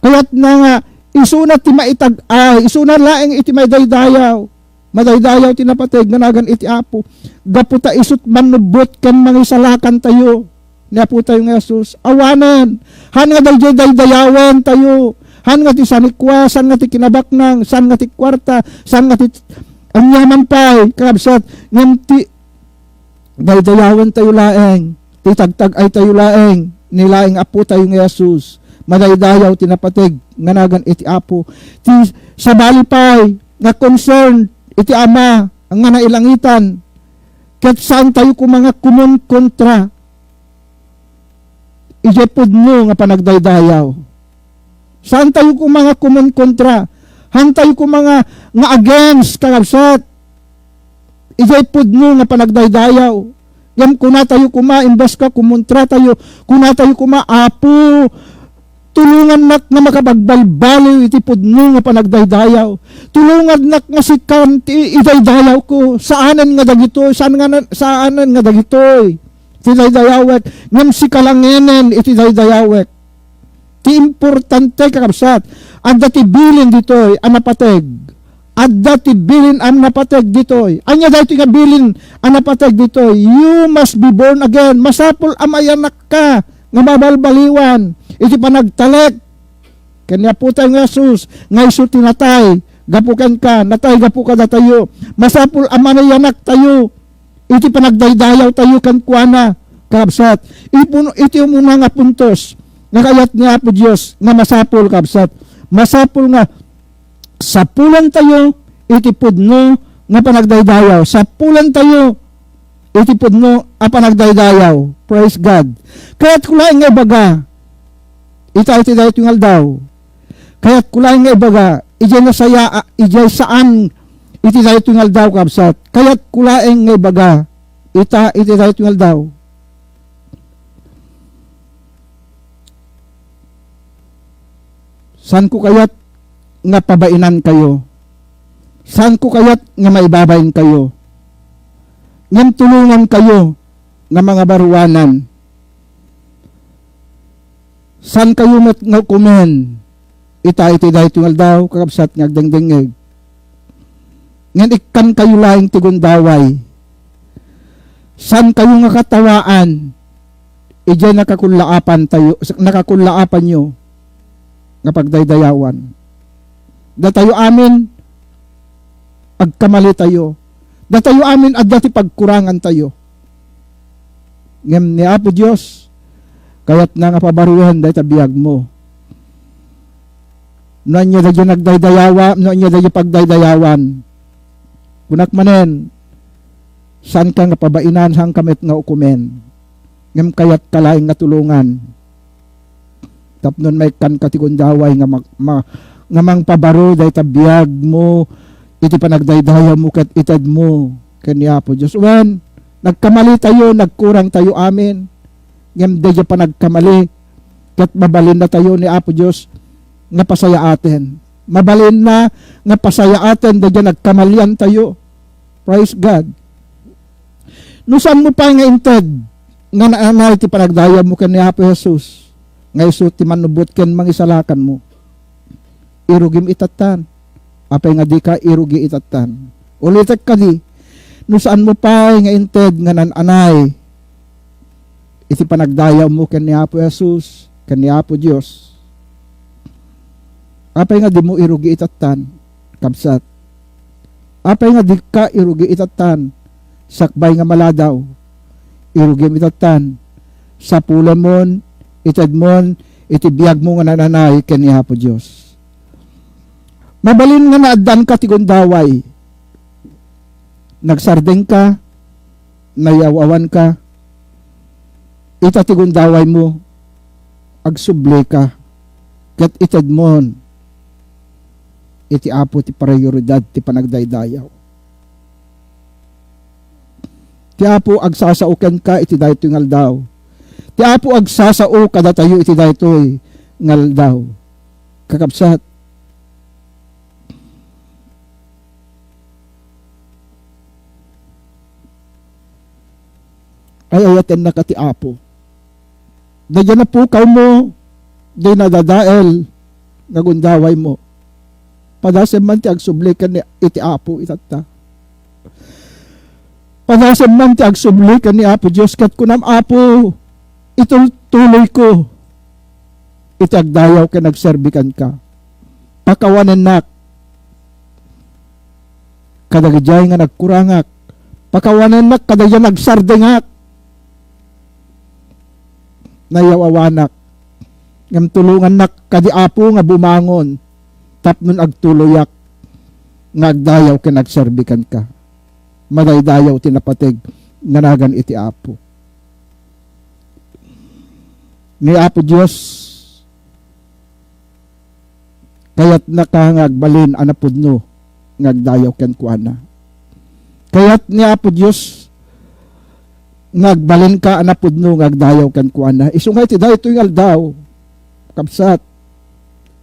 Kaya't na nga isuna ti maitag-ay, isuna laeng iti may daydayaw. Madaydayaw tinapateg nganagan iti Apo. Gaputa isut manubot ken mangisalakan tayo. Ni Apo tayo nga Jesus. Awanan. Han nga daydayawen tayo. Han nga ti sanikwa, san nga ti kinabaknang, san nga ti kwarta, san nga ti anyaman pay, kakabsat, ngam ti daydayawan tayo laeng, ti tagtag ay tayo laeng, nilaeng Apo tayo nga Jesus, madaydayaw tinapateg, nganagan iti Apo, ti sabali pay, nga concern, iti Ama, ang nga nailangitan, ket saan tayo kung mga kumon kontra, ijepod mo nga panagdaydayaw. Saan tayo kung mga kumon kontra? Han tayo kung mga nga against kakabsat? Ijaypod mo nga panagdaydayaw. Yan kuna tayo kuma, imbas ka kumontra tayo, kuna tayo kuma, Apo, tulungan nak nga makabagbalbaliw iti pudno nga panagdaydayaw. Tulungan nak nga sikan idaydayaw ko. Saanan nga dagitoy? Saanan nga dagitoy? Iti daydayawek. Ngam si kalangenen iti daydayawek. Ti importante kakabsat, adda ti bilin ditoy ang napateg. Adda ti bilin ang napateg ditoy. Anya dahito nga bilin ang napateg ditoy. You must be born again. Masapol amayanak ka nga mabalbaliwan. Iti panagtalek. Kanya po tayo nga Jesus, nga iso tinatay. Gapukan ka, natay gapu ka na tayo. Masapol amanayanak tayo. Iti panagdaydayaw tayo kan kuana. Kakabsat. Iti umuna nga puntos. Nakayat niya po Diyos na masapul kabsat. Masapul nga sapulan tayo itipudno nga panagdaydayaw. Sapulan tayo itipudno a panagdaydayaw. Praise God. Kaya't kulaing nga ibaga iti dahito yung aldaw. Kaya't kulaing nga ibaga ijay saan iti dahito yung aldaw kabsat. Kaya't kulaing nga ibaga iti dahito yung aldaw. San ko kayat nga pabainan kayo? San ko kayat nga maibabayin kayo? Ngam tulungan kayo nga mga baruanan. San kayo nga kumen? Iti dahito nga daw, kakabsat nga agdengdengeg. Ngan ikan kayo laing tigundaway. San kayo nga katawaan? Ijay nakakulaapan nyo nga pagdaydayawan. Datayo amin agkamali tayo. Datayo amin adda ti pagkurangan tayo. Ngem ni Apo Dios kayat na nga pabaruhan day tabiyag mo. No anya dadyo nagdaydayawa, no anya dadyo pagdaydayawan. Kunak manen san ka nga pabainan hang kamit nga ukumen. Ngem kayat kalaing nga tulungan. Tapnon may kan katigundaway nga nga mang pabaro day tabiyag mo iti panagdaydayaw mo ket itad mo kaniya po Dios wen Nagkamali tayo, nagkurang tayo amin. Ngem di pa nagkamali. Kat mabalin na tayo ni Apo Diyos nga pasaya atin. Mabalin na nga pasaya atin di nagkamalian tayo. Praise God. Nusan mo pa nga inted nga naanay ti panagdaya mo kan ni Apo Jesus. Nga iso ti manubot ken mangisalakan mo. Irugim itatan. Apay nga di ka irugi itatan. Ulitek ka di. Nusan mo pa nga inted nga nananay iti panagdaya mo ken ni Apo Jesus, ken ni Apo Dios. Apay nga di mo irugi itatan, kabsat. Apay nga di ka irugi itatan, sakbay nga maladaw. Irugi itatan, sa pulamon, itadmon, itibiyag mo nga nananay ken ni Apo Dios. Mabalin nga naaddan ka ti gundaway. Nagsardeng ka, nayawawan ka, itatigundaway mo, agsuble ka, kat itadmon, iti Apo ti prioridad ti panagdaydayaw. Ti Apo agsasauken ka, iti daytoy ngaldaw. Ti Apo agsasao kada tayo, iti daytoy ngaldaw. Kakabsat, ay ayaten na ka ti Apo. Dadyan na pukaw mo, di nadadael, nagundaway mo. Padasem man ti agsublikan ni iti Apo itata. Padasem man ti agsublikan ni Apo Diyos, kat kunam Apo, ituloy ko, iti agdayaw ka nagserbikan ka. Pakawanan nak, kadagijay nga nagkurangak, pakawanan nak, kadagijay nagsardengak, nayawawanak, ngam tulungan nak kadi Apo nga bumangon, tapnon agtuloyak, nga agdayaw ka nagserbikan ka. Madaydayaw tinapatig, nganagan iti Apo. Ni Apo Diyos, kayat nakangagbalin anapudno, ngagdayaw ken kuana. Kayat ni Apo Diyos, ngagbalin ka anapudno ngagdayaw kan kuana. Isungay ti daytoy ngaldaw. Kabsat.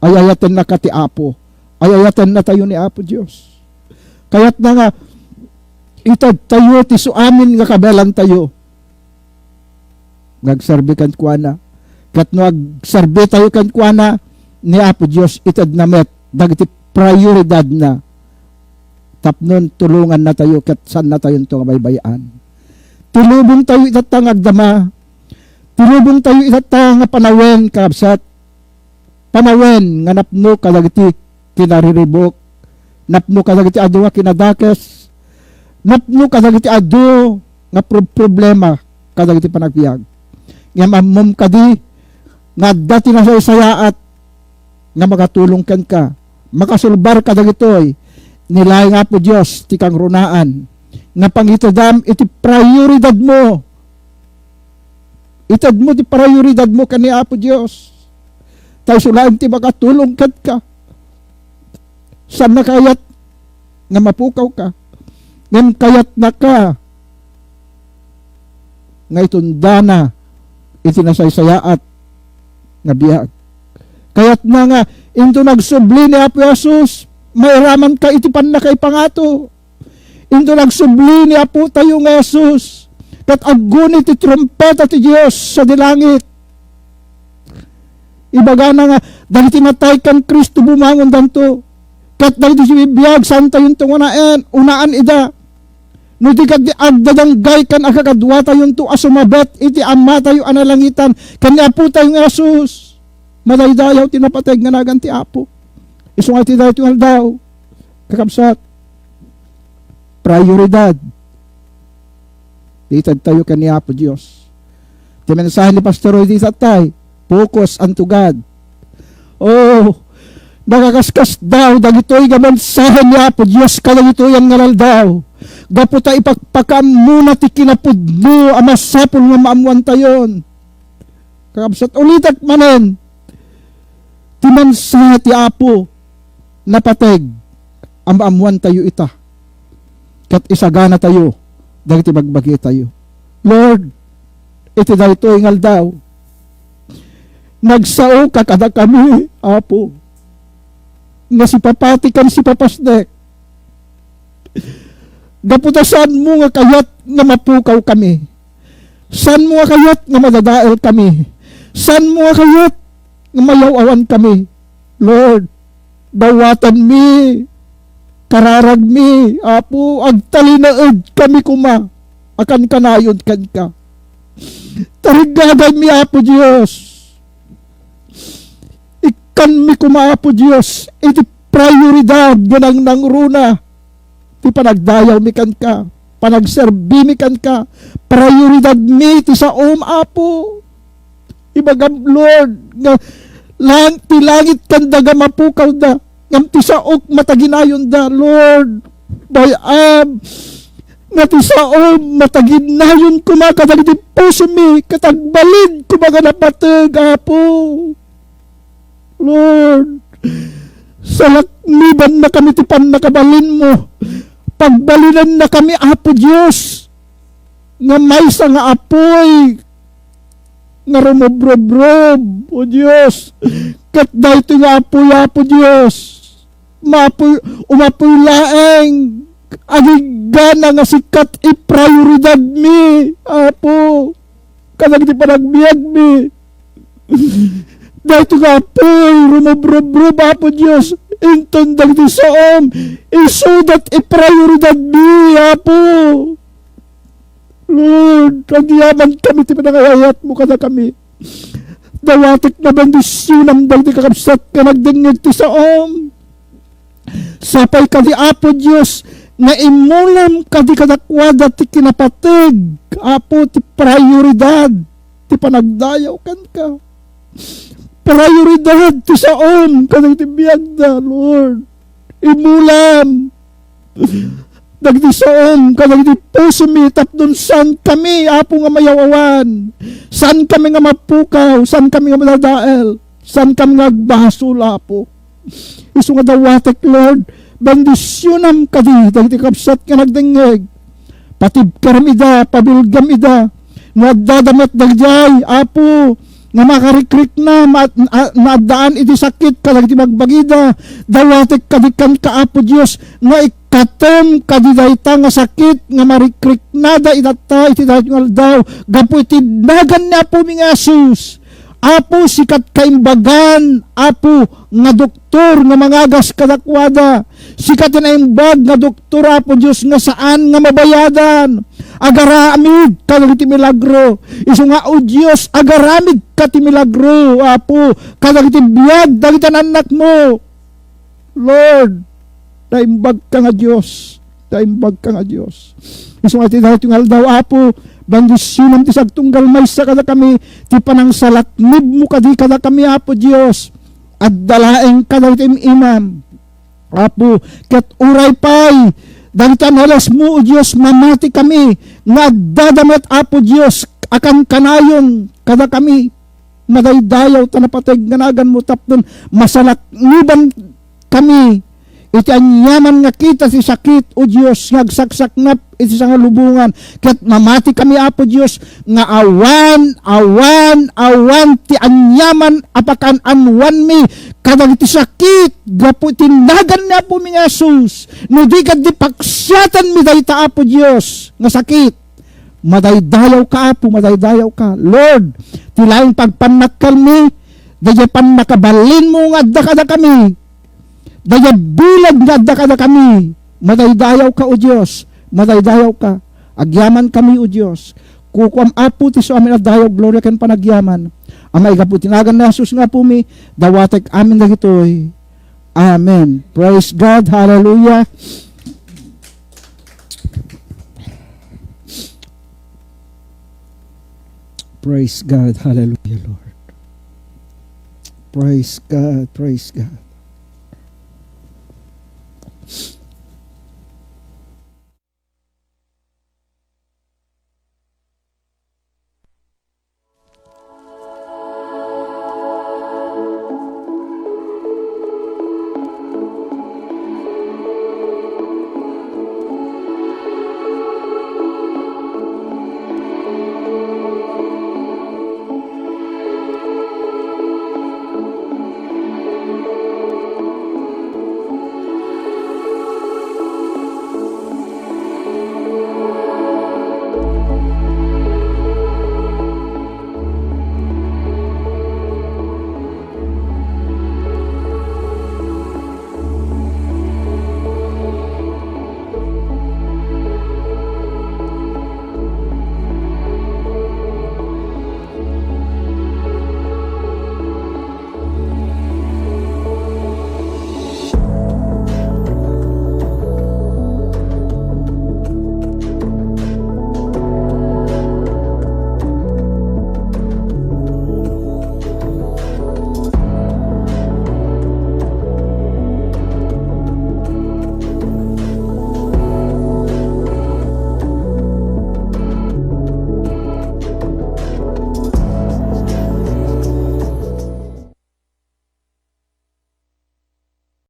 Ayayaten na ka ti Apo. Ayayaten na tayo ni Apo Dios. Kayat na nga itad tayo ti suamin nga kabelan tayo. Ngagserbi kan kuana. Kat no agserbi tayo kan kuana ni Apo Dios itad na met dagiti prioridad na. Tapnon tulungan na tayo kat san na tayo ito nga baybayan. Tulubong tayo itatang agdama. Tulubong tayo itatang nga panawen, kabsat. Panawen, nga napno kadagiti kinariribok. Napno kadagiti adu nga kinadakes. Napno kadagiti adu nga problema kadagiti panagbiag. Nga mamom kadi, nga dati na sa isayaat, nga makatulong kan ka. Makasulbar kadagitoy. Nilay nga po Diyos, tikang runaan. Nga pangitadam iti prioridad mo. Itad mo ti prioridad mo kani Apo Dios. Tayo sulaim ti makatulong kat ka. San na kayat nga mapukaw ka. Ngam kayat na ka nga itundana iti nasaysayaat nga biyag. Kayat na nga into nagsubli ni Apo Jesus, mairaman ka iti panakay pangato. Into nagsubli ni Apo tayo nga Jesus, kat aguni ti trumpeta ti Diyos sa dilangit. Ibaga na nga, dahil tinatay kan Kristo bumangon danto, kat dahil ti bibiyag, saan tayo unaan ida. No di kat di agdadanggay kan akakadwa tayo to asumabet, iti ama tayo analangitan, kan ni Apo tayo nga Jesus. Madaydayaw tinapateg nga nagan ti Apo. Isungay ti dayo tingal daw, kakabsat. Prioridad. Ditad tayo kaniya po Diyos. Ti mensahe ni Pastor Roy tatay, focus unto God. Oh, nakakaskas daw, dagitoy nga mensahe niya po Diyos, kalagitoy ang ngaral daw. Gapo tayo ipagpakam muna ti kinapudno, amasapol nga maamuan tayon. Kakabsat ulitak manen, ti mensahe ti Apo, napateg, ang maamuan tayo ita. Kat isagana tayo, dagiti magbagi tayo. Lord, iti dayto ingal daw. Nagsao ka kada kami, Apo. Nga si papatikan si papasdek. Gaputasan mo nga kayat nga mapukaw kami. San mo nga kayat nga madadael kami. San mo nga kayat nga mayawawan kami. Lord, dawatan mi, kararag mi, Apo, agtalinaed kami kuma, akan kanayod kan ka. Tarigagay mi, Apo Diyos. Ikan mi kuma, Apo Diyos, iti prioridad ganang nangruna. Ti panagdayaw mi kan ka, panagserbi mi kan ka, prioridad mi ti sa Apo. Ibagam, Lord, nga ti langit kanda ga mapukaw da, ngam ti saok mataginayon da, Lord, bayam, nga ti saok mataginayon kumakadag ti puso mi, katagbalid kumaga napatag, Apo. Lord, salakmiban na kami ti nakabalin mo, pagbalinan na kami, Apo Diyos, nga may sa nga apoy, nga rumobrob-rob, o Diyos, kat dahito nga apoy, Apo Diyos, umapoy laeng, agigana nga sikat i-prioridad mi, Apo, kanag di panagbiag mi, dahito nga apoy, rumobrob-rob, Apo Diyos, inton dagdi soom, isudat i-prioridad mi, Apo. Lord, agyaman kami ti panangayayat mo kada kami. Dawatik na bendisyon ang dagdi kakabsat ka nagdingig ti saom. Sapay ka di, Apo Diyos, nga imulam ka di kadakwada ti kinapatig, Apo, ti prioridad, ti panagdayaw kan ka. Prioridad ti saom, kadang ti biyagda, Lord. Imulam. Dagdi saom, kadang ti puso mi, tapdon san kami, Apo nga mayawawan. San kami nga mapukaw, san kami nga madadael, san kami nga agbasol, Apo. Isu nga dawatek, Lord, bendisyonam kadi, dagdi kapsat nga nagdingeg. Patib karamida, pabilgam ida, nadadamet dagjay, Apo, nga makarikrik na, maadaan iti sakit, kalagti magbagida, dawatek kadikan ka, Apo Diyos, nga ikatom kadidayta nga sakit, nga marikrik nada itata, iti dayo daw, gapo iti nagan na po mga Asus, Apo, sikat kaimbagan, Apo, nga doktor, nga mangagas kadakwada, sikat na imbag, nga doktor, Apo Diyos, nga saan, nga mabayadan, agaramid ka ti milagro. Isu nga, o Diyos, agaramid ka ti milagro, Apo, kadagiti biyag, dagitan anak mo. Lord, daimbag ka nga Diyos, daimbag ka nga Diyos. Isu nga, ti dahitungal daw, Apo, bandisyon ti sagtunggal may sa kada kami, ti panang salaknib mo kadi kada kami, Apo Diyos, at dalaeng kada ti imam, Apo, ket uray pay, dagitan halas mo, o Diyos, mamati kami, nga dadamet, Apo Diyos, akan kanayon, kada kami, madaydayaw, tanapateg, ganagan mo, tapdon, masalakniban kami, iti anyaman nga kita si sakit, o Diyos, ngagsaksaknap, iti sa nga lubungan, ket mamati kami, Apo Diyos, nga awan, ti anyaman, apakan anwan mi, kadang iti sakit, gapu tinagan na po mga Asus, no di ka di paksyatan mi dayta, Apo Diyos, nga sakit, madaydayaw ka, Apo, madaydayaw ka, Lord, tilaing pagpanakal mi, daya pan nakabalin mo nga adda kami, daya bilag nga adda kami, madaydayaw ka, o Diyos, madaydayaw ka, agyaman kami, o Diyos, kukuam, Apo, ti so amin adayaw, gloria kan panagyaman, amay gapu tinagan na Jesus nga po mi, dawatek amin na gitoy. Amen. Praise God. Hallelujah. Praise God. Hallelujah, Lord. Praise God. Praise God.